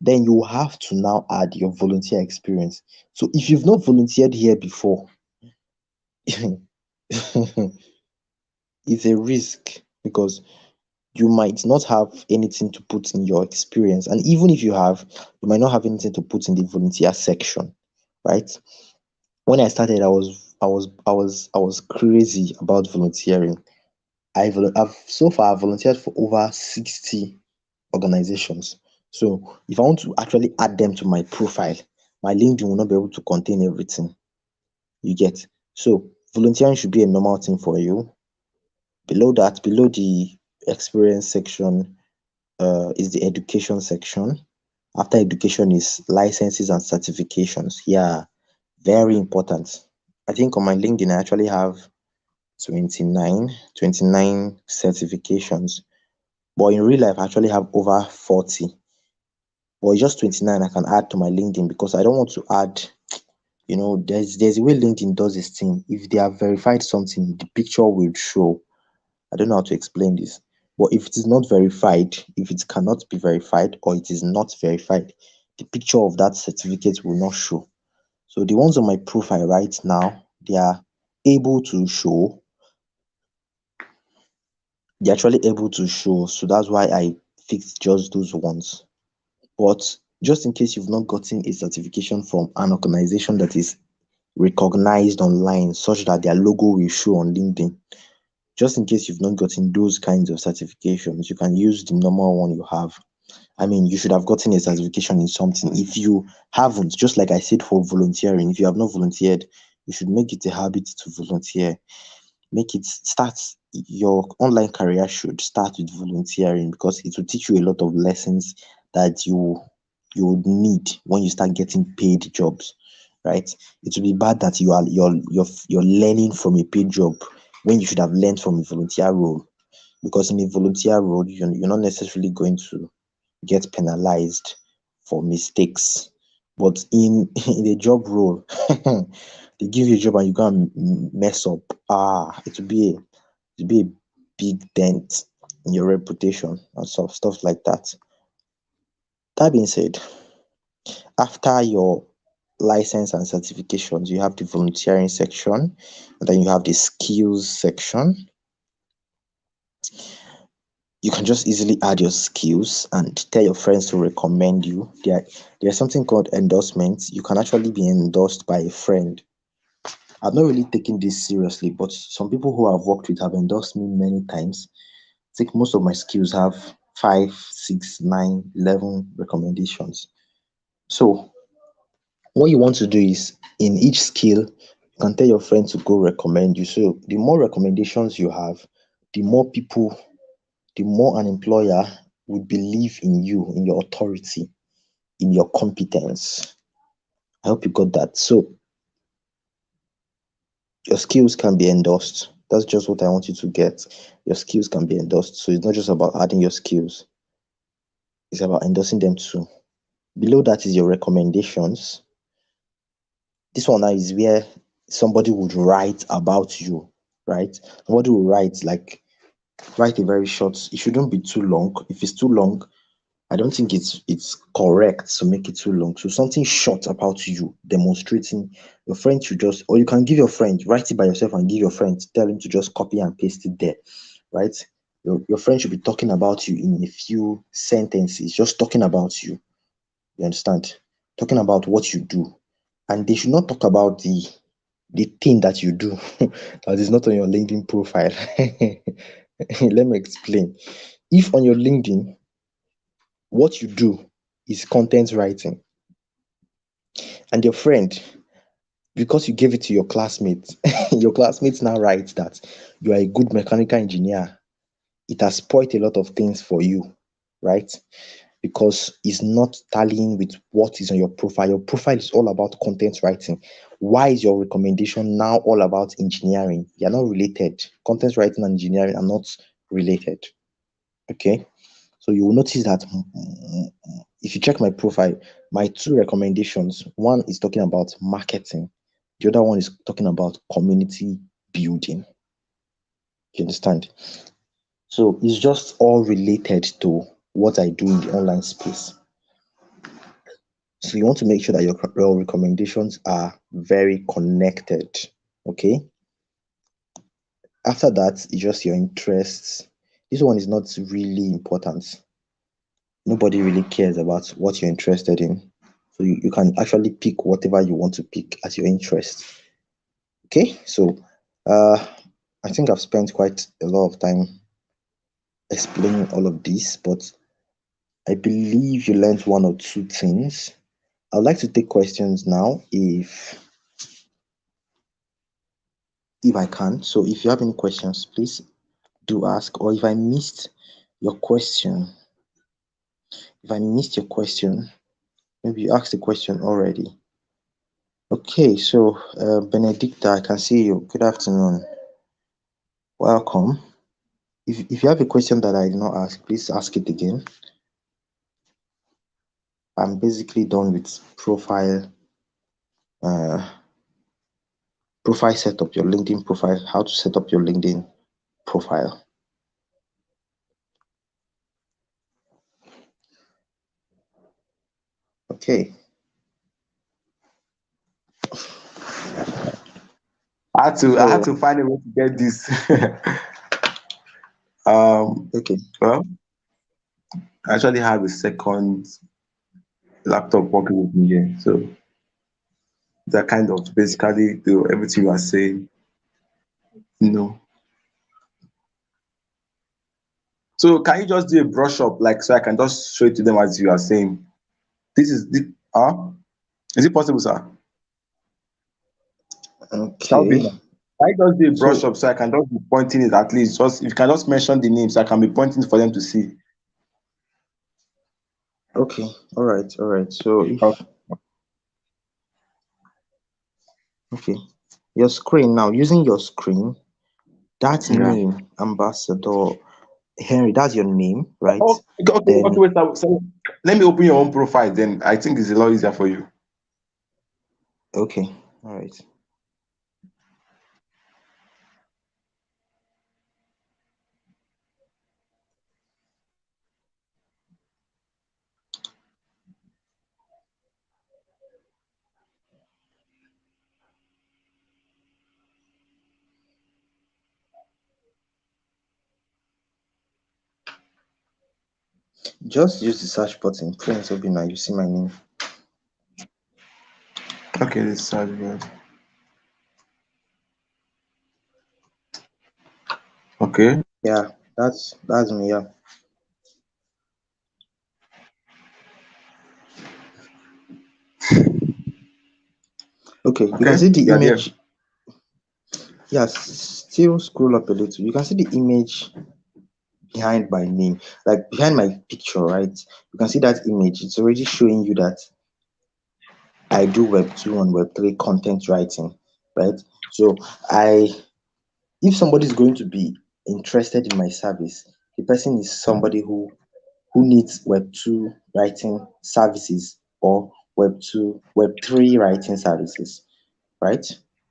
then you have to now add your volunteer experience. So if you've not volunteered here before, it's a risk because you might not have anything to put in your experience. And even if you have, you might not have anything to put in the volunteer section, right? When I started, I was crazy about volunteering. I've so far volunteered for over 60 organizations. So if I want to actually add them to my profile, my LinkedIn will not be able to contain everything. You get? So volunteering should be a normal thing for you. Below that, below the experience section, is the education section. After education is licenses and certifications. Yeah, very important. I think on my LinkedIn, I actually have 29 certifications. But in real life, I actually have over 40. But it's just 29 I can add to my LinkedIn because I don't want to add, there's a way LinkedIn does this thing. If they have verified something, the picture will show. I don't know how to explain this. But if it is not verified, if it cannot be verified or it is not verified, the picture of that certificate will not show. So the ones on my profile right now, they are able to show. They're actually able to show. So that's why I fixed just those ones. But just in case you've not gotten a certification from an organization that is recognized online, such that their logo will show on LinkedIn, just in case you've not gotten those kinds of certifications, you can use the normal one you have. I mean, you should have gotten a certification in something. If you haven't, just like I said for volunteering, if you have not volunteered, you should make it a habit to volunteer. Make it start. Your online career should start with volunteering because it will teach you a lot of lessons that you would need when you start getting paid jobs, right? It will be bad that you're learning from a paid job when you should have learned from a volunteer role, because in a volunteer role you're not necessarily going to get penalized for mistakes. But in in a job role, they give you a job and you go and mess up. It will be a big dent in your reputation and stuff like that. That being said, after your license and certifications, you have the volunteering section, and then you have the skills section. You can just easily add your skills and tell your friends to recommend you. There's something called endorsements. You can actually be endorsed by a friend. I've not really taken this seriously, but some people who I've worked with have endorsed me many times. I think most of my skills have 5, 6, 9, 11 recommendations. So what you want to do is in each skill, you can tell your friend to go recommend you. So the more recommendations you have, the more people, the more an employer would believe in you, in your authority, in your competence. I hope you got that. So your skills can be endorsed. That's just what I want you to get. Your skills can be endorsed. So it's not just about adding your skills, it's about endorsing them too. Below that is your recommendations. This one now is where somebody would write about you, right? Somebody will write a very short. It shouldn't be too long. If it's too long, I don't think it's correct to make it too long. So something short about you, demonstrating. Your friend should just, or you can give your friend, write it by yourself and give your friend, tell him to just copy and paste it there, right? Your friend should be talking about you in a few sentences, just talking about you. You understand? Talking about what you do. And they should not talk about the thing that you do that is not on your LinkedIn profile. Let me explain. If on your LinkedIn, what you do is content writing, and your friend, because you gave it to your classmates, your classmates now write that you are a good mechanical engineer, it has spoiled a lot of things for you, right? Because it's not tallying with what is on your profile. Your profile is all about content writing. Why is your recommendation now all about engineering? You're not related. Content writing and engineering are not related. Okay. So you will notice that if you check my profile, my two recommendations, one is talking about marketing, the other one is talking about community building. You understand? So it's just all related to what I do in the online space. So you want to make sure that your recommendations are very connected. Okay. After that, it's just your interests. This one is not really important. Nobody really cares about what you're interested in. So you can actually pick whatever you want to pick as your interest. Okay. So uh I think I've spent quite a lot of time explaining all of this, but I believe you learned one or two things. I'd like to take questions now if I can. So if you have any questions, please do ask. Or if I missed your question, maybe you asked the question already. Okay, so Benedicta, I can see you. Good afternoon. Welcome. If you have a question that I did not ask, please ask it again. I'm basically done with uh, profile setup, your LinkedIn profile, how to set up your LinkedIn profile. Okay. I had So, to find a way to get this. um, okay. well, I actually have a second laptop working with me here, so that kind of basically do everything you are saying. You know. So can you just do a brush up, like so I can just show it to them as you are saying? This is the is it possible, sir? That would be Okay. nice. I just do a brush So, up so I can just be pointing it at least. Just if you can just mention the names, I can be pointing for them to see. okay. All right. All right. So, Oh, okay. Your screen now, using your screen, that yeah. name, Ambassador Henry, that's your name, right? Okay, Then, wait, so let me open your own profile then. I think it's a lot easier for you. okay. All right. Just use the search button. Prince Obina, you see my name. Okay, this sounds good. Okay. Yeah, that's me. Yeah. Okay, you can Okay. see the Yeah, there. image. Yes, still scroll up a little. You can see the image behind my name, like behind my picture, right? You can see that image. It's already showing you that I do Web 2 and Web 3 content writing, right? So I if somebody is going to be interested in my service, the person is somebody who needs Web 2 writing services. or Web2, Web3 writing services, right?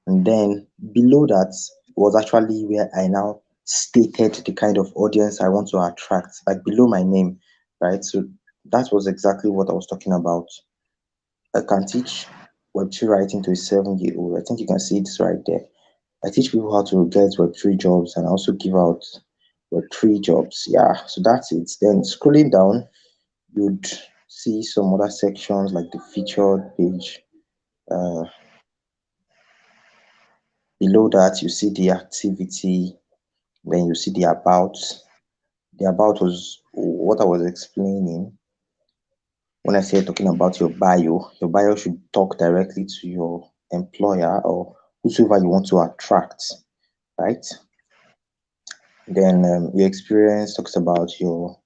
And then below that was actually where I now stated the kind of audience I want to attract, like below my name, right? So that was exactly what I was talking about. I can teach Web2 writing to a 7 year old. I think you can see it right there. I teach people how to get Web3 jobs and I also give out Web3 jobs. Yeah, so that's it. Then scrolling down, you'd see some other sections like the featured page. Uh, Below that, you see the activity, then you see the about. The about was what I was explaining when I said talking about your bio. Your bio should talk directly to your employer or whosoever you want to attract, right? Then your experience talks about your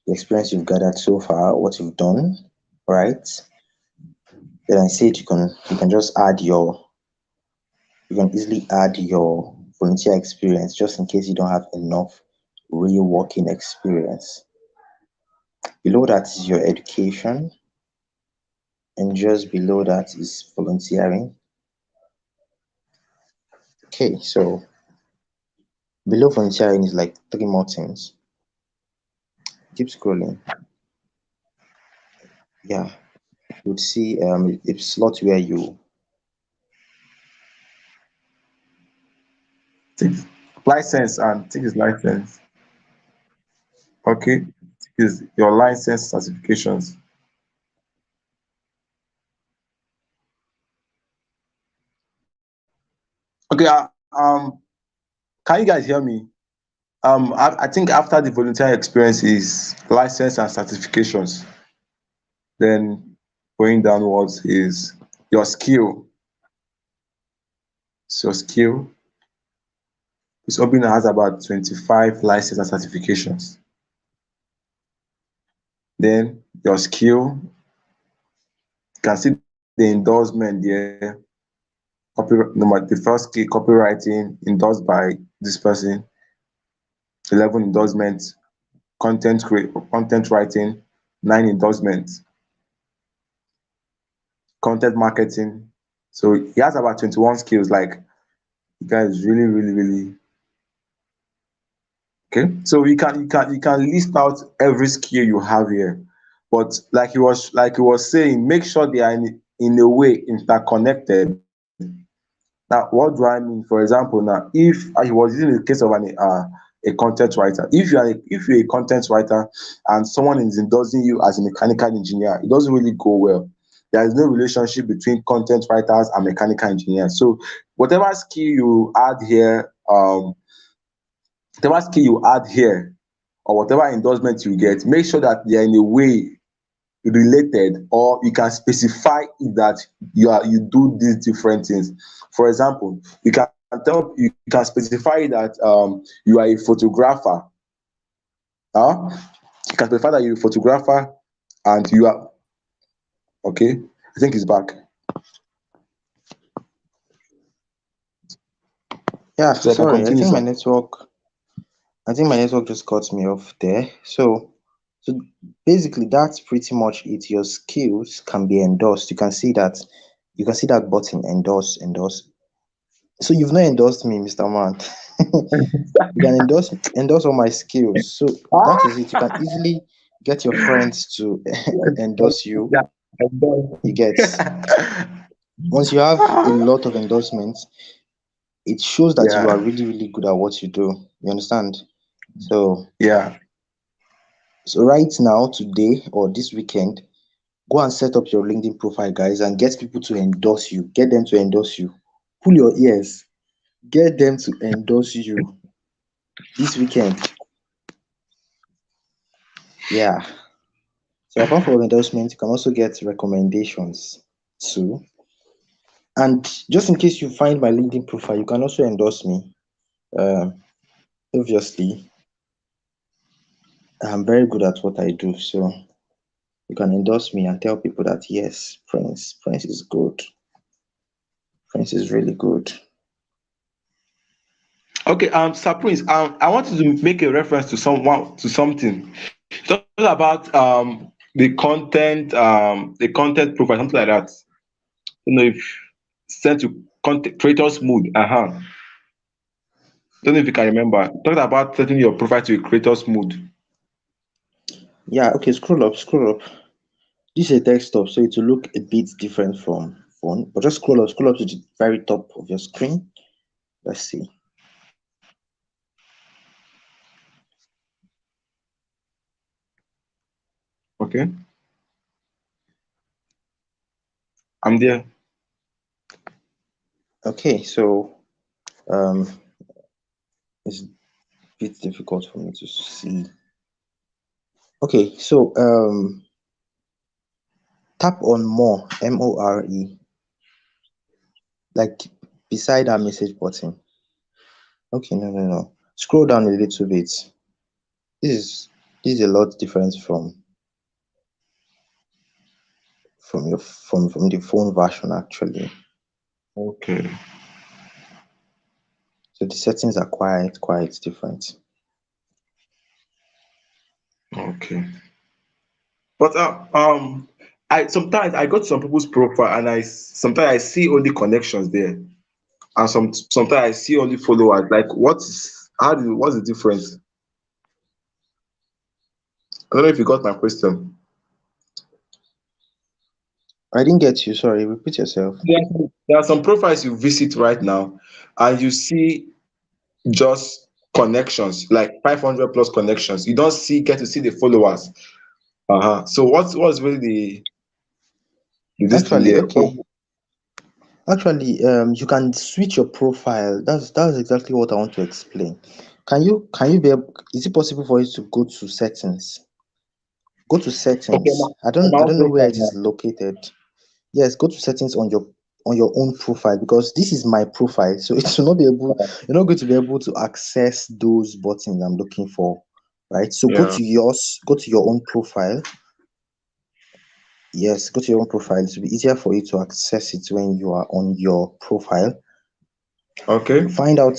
the experience you've gathered so far, what you've done, right? Then I said you can just add your you can easily add your volunteer experience just in case you don't have enough real working experience. Below that is your education, and just below that is volunteering. Okay, so below volunteering is like three more things. Keep scrolling. Yeah, you'd see a slot where you Think license and think is license. Okay, think is your license certifications. Okay, can you guys hear me? I think after the volunteer experience is license and certifications. Then going downwards is your skill. So your skill. This Obina has about 25 license and certifications. Then your skill, you can see the endorsement there. Number the first skill, copywriting, endorsed by this person. 11 endorsements, content writing, 9 endorsements, content marketing. So he has about 21 skills. Like the guy is really, really, really okay. So you can list out every skill you have here. But like he was saying, make sure they are in a way interconnected. Now, what do I mean? For example, now if he was using the case of a content writer, if you're a content writer and someone is endorsing you as a mechanical engineer, it doesn't really go well. There is no relationship between content writers and mechanical engineers. So whatever skill you add here, whatever skill you add here, or whatever endorsement you get, make sure that they are in a way related, or you can specify that you do these different things. For example, you can specify that you are a photographer. You can specify that you're a photographer and you are okay. I think he's back. yeah, So I can sorry, continue, sir. I think my network just cut me off there. So basically that's pretty much it. Your skills can be endorsed. You can see that button endorse. So you've not endorsed me, Mr. Man. You can endorse all my skills. So that is it. You can easily get your friends to endorse you. Yeah, I'm You get once you have a lot of endorsements, it shows that you are yeah, really, really good at what you do. You understand? So yeah. so right now, today or this weekend, go and set up your LinkedIn profile, guys, and get people to endorse you. Get them to endorse you. Pull your ears. Get them to endorse you this weekend. Yeah. So apart from endorsement, you can also get recommendations too. And just in case you find my LinkedIn profile, you can also endorse me. Um, Obviously, I'm very good at what I do, so you can endorse me and tell people that yes, Prince is good. Prince is really good. Okay, Sir Prince, I want you to make a reference to something. Talk about the content profile, something like that. If set to content creators mode. Don't know if you can remember. Talking about setting your profile to a creators mode. Yeah, okay, scroll up. This is a desktop, so it will look a bit different from phone. But just scroll up to the very top of your screen. Let's see. Okay, I'm there. Okay, so um, it's a bit difficult for me to see. Okay, so tap on more, more, like beside that message button. Okay, no. Scroll down a little bit. This is this is a lot different from the phone version actually. Okay, So the settings are quite different. okay. But I sometimes I go to some people's profile and sometimes I see only connections there, and sometimes I see only followers. Like, what's the difference? I don't know if you got my question. I didn't get you. Sorry, repeat yourself. There are some profiles you visit right now, and you see just connections, like 500 plus connections. You don't get to see the followers. So what's really the this thing Actually, there? okay. Actually, you can switch your profile. That's exactly what I want to explain. Can you be able, is it possible for you to go to settings? Go to Okay, settings. my I own don't know where profile it is now. located. Yes, go to settings on your own profile because this is my profile. So it will not be able, you're not going to be able to access those buttons I'm looking for. Right. So go Yeah. to yours, go to your own profile. Yes, go to your own profile. It will be easier for you to access it when you are on your profile. Okay. Find out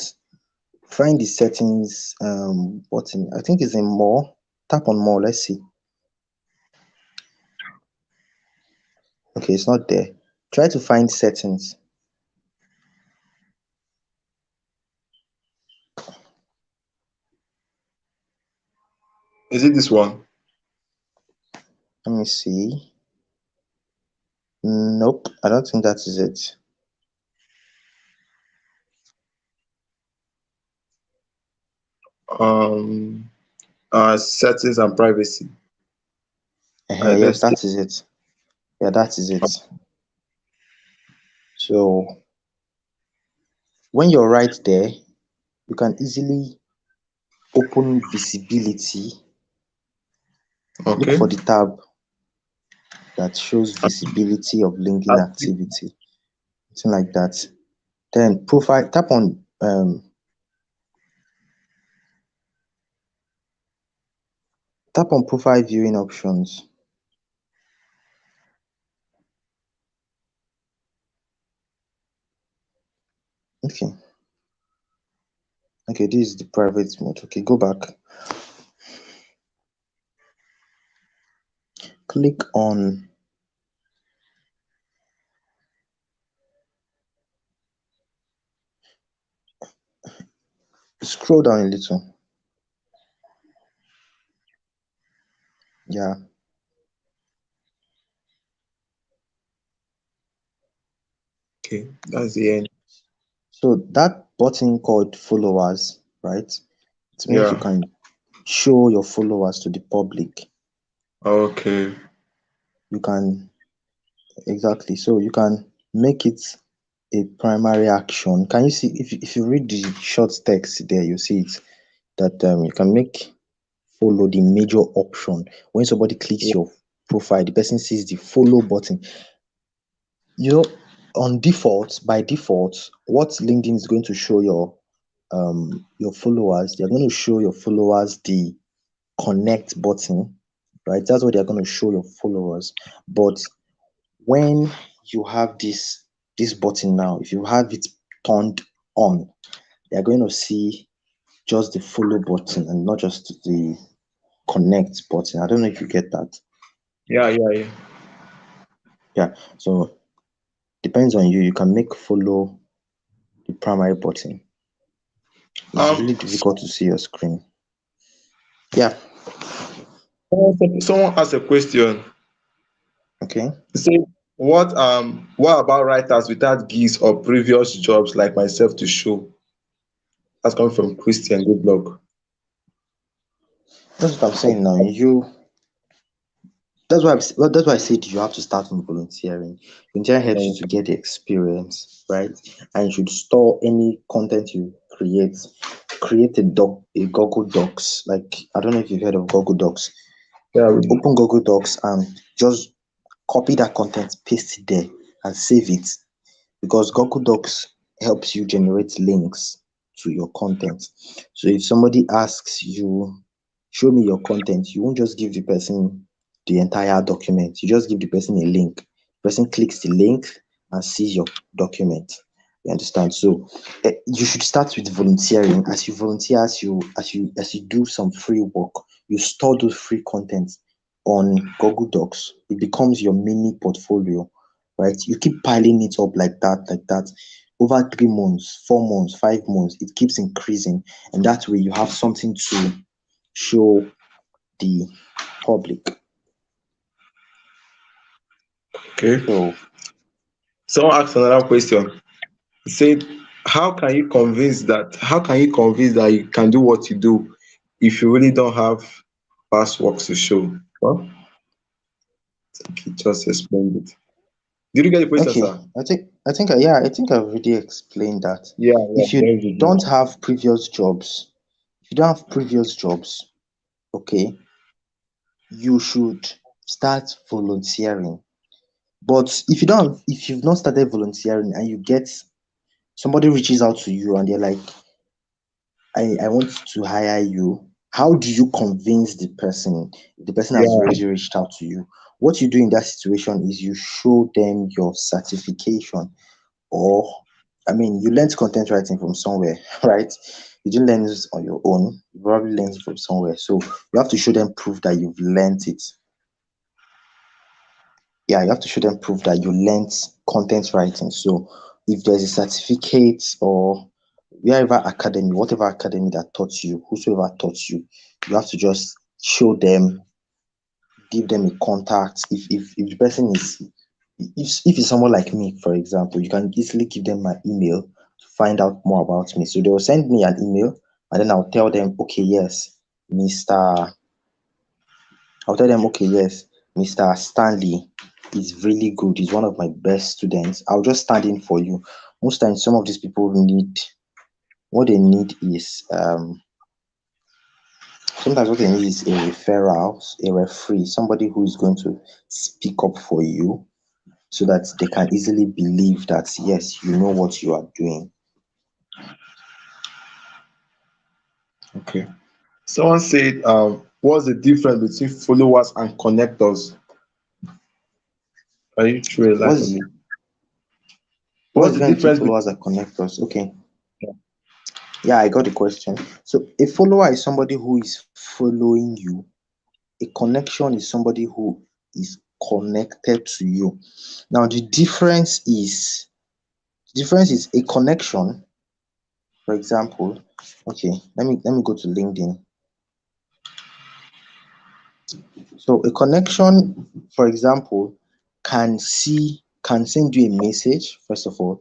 Find the settings button. I think it's in more. Tap on more. Let's see. Okay, it's not there. Try to find settings. Is it this one? Let me see. Nope, I don't think that is it. Um, settings and privacy. Yes, Let's see. that is it. Yeah, that is it. So when you're right there, you can easily open visibility. Look Okay. for the tab that shows visibility of linking activity, something like that. Then profile. Tap on profile viewing options. Okay. Okay, this is the private mode. Okay, go back. Click on, scroll down a little. Yeah. Okay, that's the end. So that button called followers, right? It means you Yeah. can show your followers to the public. Okay. You can, exactly. So you can make it a primary action. Can you see if you read the short text there, you see it that you can make follow the major option. When somebody clicks your profile, the person sees the follow button. You know, on default, by default, what LinkedIn is going to show your followers, they're going to show your followers the connect button, right? That's what they're going to show your followers. But when you have this button now, if you have it turned on, they're going to see just the follow button and not just the connect button. I don't know if you get that. Yeah, yeah, yeah. Yeah. So depends on you. You can make follow the primary button. It's really difficult to see your screen. Yeah. Someone asked a question. Okay. He said, what about writers without gigs or previous jobs like myself to show? That's coming from Christian Goodluck. That's what I'm saying now. That's why I said you have to start from volunteering. Volunteering helps you Oh, to get the experience, right? And you should store any content you create. Create a Google Docs. Like, I don't know if you've heard of Google Docs. yeah, Open Google Docs and just copy that content, paste it there, and save it, because Google Docs helps you generate links to your content. So if somebody asks you, show me your content, you won't just give the person the entire document. You just give the person a link. The person clicks the link and sees your document. You understand? So you should start with volunteering. As you volunteer, as you do some free work, you store those free contents on Google Docs. It becomes your mini portfolio, right? You keep piling it up like that. Over 3 months, 4 months, 5 months, it keeps increasing. And that way you have something to show the public. okay. So Someone asked another question. He said, how can you convince that you can do what you do if you really don't have past works to show? Well, he just explained it. Did you get the question, okay, sir? I think I've already explained that. Yeah, yeah, If you very good. don't have previous jobs, if you don't have previous jobs, okay, you should start volunteering. But if you've not started volunteering and you get somebody reaches out to you and they're like, I want to hire you. How do you convince the person if the person has Yeah, already reached out to you? What you do in that situation is you show them your certification, or I mean, you learned content writing from somewhere, right? You didn't learn this on your own. You probably learned it from somewhere. So you have to show them proof that you've learned it. Yeah, you have to show them proof that you learned content writing. So if there's a certificate or whatever academy that taught you, whosoever taught you, you have to just show them, give them a contact. If the person is, if it's someone like me, for example, you can easily give them my email to find out more about me. So they will send me an email and then okay, yes, Mr. I'll tell them, okay, yes, Mr. Stanley is really good. He's one of my best students. I'll just stand in for you. Most times, some of these people need what they need is sometimes what they need is a referral, a referee, somebody who is going to speak up for you so that they can easily believe that yes, you know what you are doing. okay. Someone said, what's the difference between followers and connectors? Are you sure a light on What's it? what's What's the the difference between difference followers between and connectors? Okay. Yeah, I got the question. So a follower is somebody who is following you. A connection is somebody who is connected to you. Now the difference is a connection, for example. Okay, let me go to LinkedIn. So a connection, for example, can send you a message. First of all,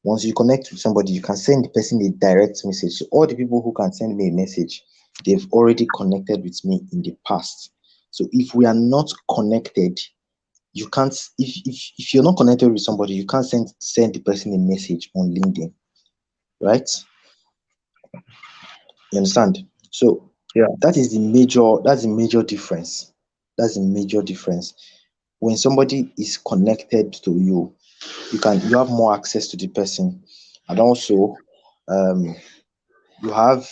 once you connect with somebody, you can send the person a direct message. So all the people who can send me a message, they've already connected with me in the past. So if we are not connected, you can't if you're not connected with somebody, you can't send the person a message on LinkedIn, right? You understand? So yeah, that's the major difference. That's the major difference. When somebody is connected to you, you have more access to the person. And also, um you have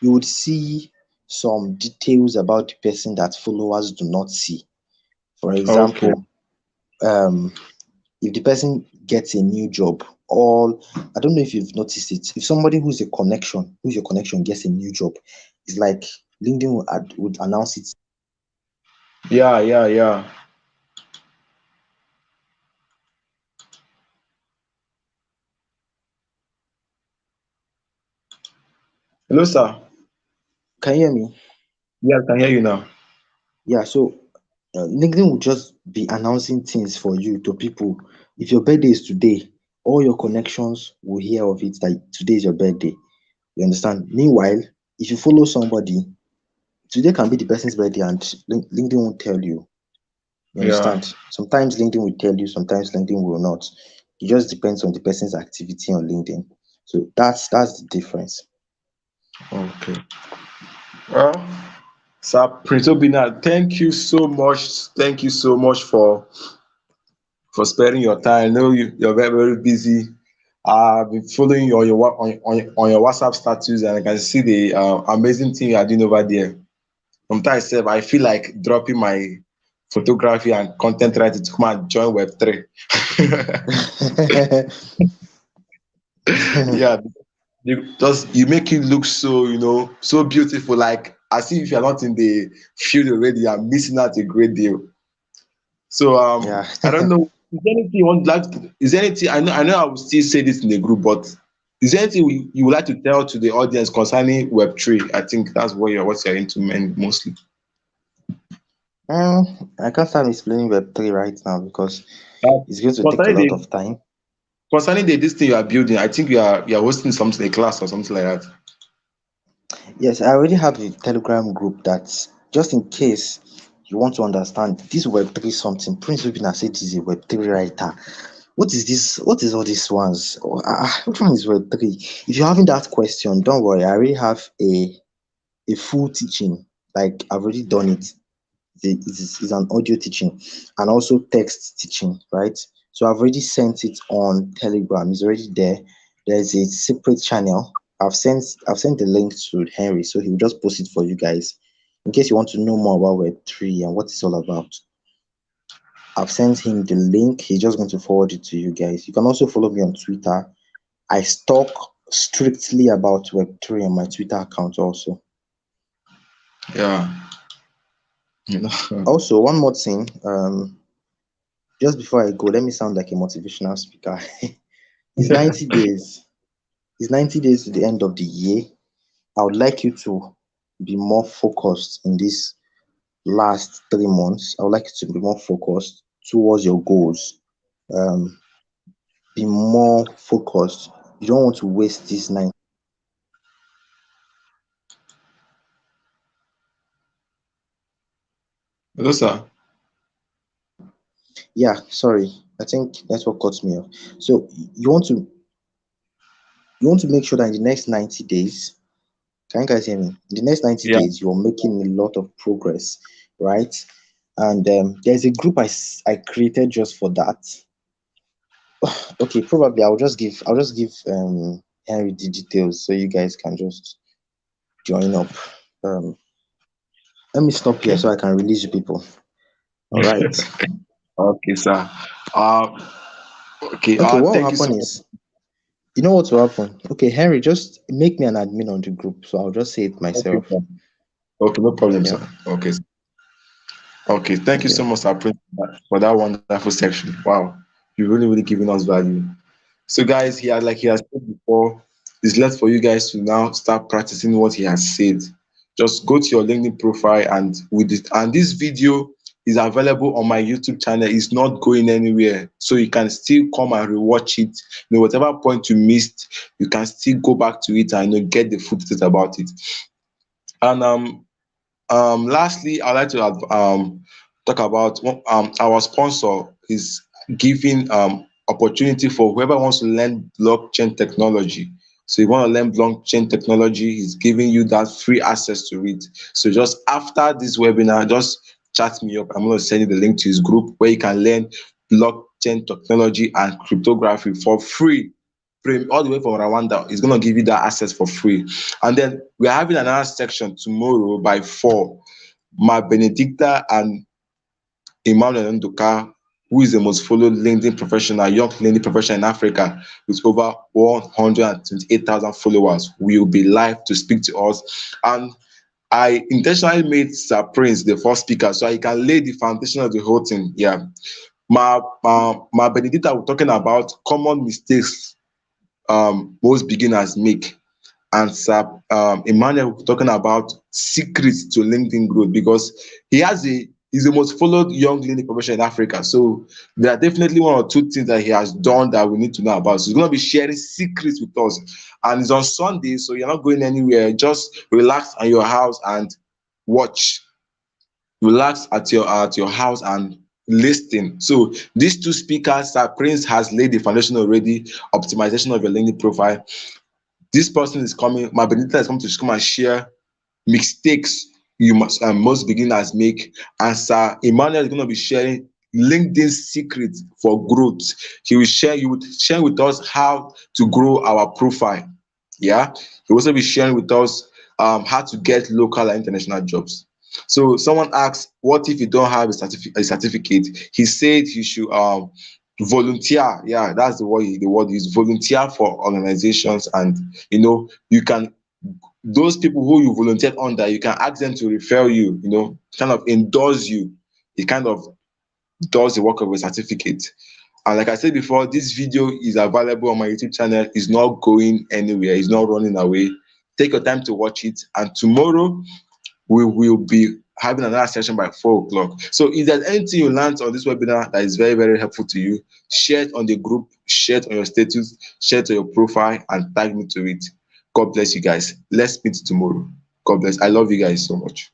you would see some details about the person that followers do not see. For okay, example, um if the person gets a new job, all I don't know if you've noticed it. If somebody who's your connection gets a new job, it's like LinkedIn would announce it Yeah, yeah, yeah. Hello, sir. Can you hear me? Yeah, I can hear you now. Yeah, so LinkedIn will just be announcing things for you to people. If your birthday is today, all your connections will hear of it that today is your birthday. You understand? Meanwhile, if you follow somebody, today can be the person's birthday and LinkedIn won't tell you. You Yeah. understand? Sometimes LinkedIn will tell you, sometimes LinkedIn will not. It just depends on the person's activity on LinkedIn. So that's the difference. Okay. Well, Sir Prince Obina, thank you so much. Thank you so much for sparing your time. I know you're very, very busy. I've been following you on on your WhatsApp status, and I can see the amazing thing you are doing over there. Sometimes sef, I feel like dropping my photography and content writing to come and join Web3. Yeah, you make it look so, so beautiful, like as if you're not in the field already, you're missing out a great deal. So Yeah. I don't know. Is there anything you want like? Is there anything I know I will still say this in the group, but is there anything you would like to tell to the audience concerning Web3? I think that's what you're into mostly. I can't start explaining Web3 right now because Uh, it's going to take a concerning lot the of time. concerning the this thing you are building, I think you are hosting something, a class or something like that. Yes, I already have a Telegram group that just in case you want to understand this Web3 something. Prince Rubin said he's a Web3 writer. What is this? What is all these ones? Which one is Web3? If you're having that question, don't worry. I already have a full teaching. Like I've already done it. It's an audio teaching and also text teaching, right? So I've already sent it on Telegram. It's already there. There's a separate channel. I've sent the link to Henry, so he'll just post it for you guys in case you want to know more about Web3 and what it's all about. I've sent him the link. He's just going to forward it to you guys. You can also follow me on Twitter. I talk strictly about Web3 on my Twitter account also. Yeah. You know. Also, one more thing. Just before I go, let me sound like a motivational speaker. It's 90 days. It's 90 days to the end of the year. I would like you to be more focused in this last 3 months. I would like you to be more focused towards your goals. Um, be more focused. You don't want to waste this nine. Hello, sir. Yeah, sorry. I think network cut me off. So you want to make sure that in the next 90 days, can you guys hear me? In the next 90 Yeah. days, you're making a lot of progress, right? And there's a group I created just for that. Okay, probably I'll just give Henry the details so you guys can just join up. Um, let me stop here Okay. so I can release you people. All right. Okay, sir. Um. Okay. Okay, what will Thank you so happen much. is, you know what will happen? Okay, Henry, just make me an admin on the group, so I'll just say it Okay, myself. sir. Okay, no problem, Yeah. sir. Okay. Okay. Thank you so Okay. much, sir, Prince, for that wonderful section. Wow, you really, really giving us value. So, guys, he has said before, it's left for you guys to now start practicing what he has said. Just go to your LinkedIn profile and with it. And this video is available on my YouTube channel. It's not going anywhere, so you can still come and rewatch it. Whatever point you missed, you can still go back to it and get the full details about it. And lastly, I'd like to talk about our sponsor is giving opportunity for whoever wants to learn blockchain technology. So you want to learn blockchain technology, he's giving you that free access to it. So just after this webinar, just chat me up. I'm going to send you the link to his group where you can learn blockchain technology and cryptography for free. All the way from Rwanda, he's going to give you that access for free. And then we're having another section tomorrow by 4. Ma Benedicta and Emmanuel Nduka, who is the most followed LinkedIn professional, young LinkedIn professional in Africa with over 128,000 followers, will be live to speak to us. And I intentionally made Sir Prince the first speaker so I can lay the foundation of the whole thing. Yeah. My Benedicta, we're talking about common mistakes most beginners make. And Sir Emmanuel was talking about secrets to LinkedIn growth, because he's the most followed young LinkedIn professional in Africa. So there are definitely one or two things that he has done that we need to know about. So he's going to be sharing secrets with us. And it's on Sunday, so you're not going anywhere. Just relax at your house and watch. Relax at your house and listen. So these two speakers, Sir Prince has laid the foundation already, optimization of your LinkedIn profile. This person is coming, my Benita is coming to come and share mistakes you must most beginners make. And Sir Emmanuel is going to be sharing LinkedIn secrets for growth. He would share with us how to grow our profile. Yeah. He will also be sharing with us how to get local and international jobs. So someone asked, what if you don't have a certificate? He said you should volunteer. Yeah, that's the word is volunteer for organizations. And you can, those people who you volunteered under, you can ask them to refer you, kind of endorse you. It kind of does the work of a certificate. And like I said before, this video is available on my YouTube channel. It's not going anywhere. It's not running away. Take your time to watch it. And tomorrow we will be having another session by 4 o'clock. So if there's anything you learned on this webinar that is very, very helpful to you, share it on the group, share it on your status, share it to your profile, and tag me to it. God bless you guys. Let's meet tomorrow. God bless. I love you guys so much.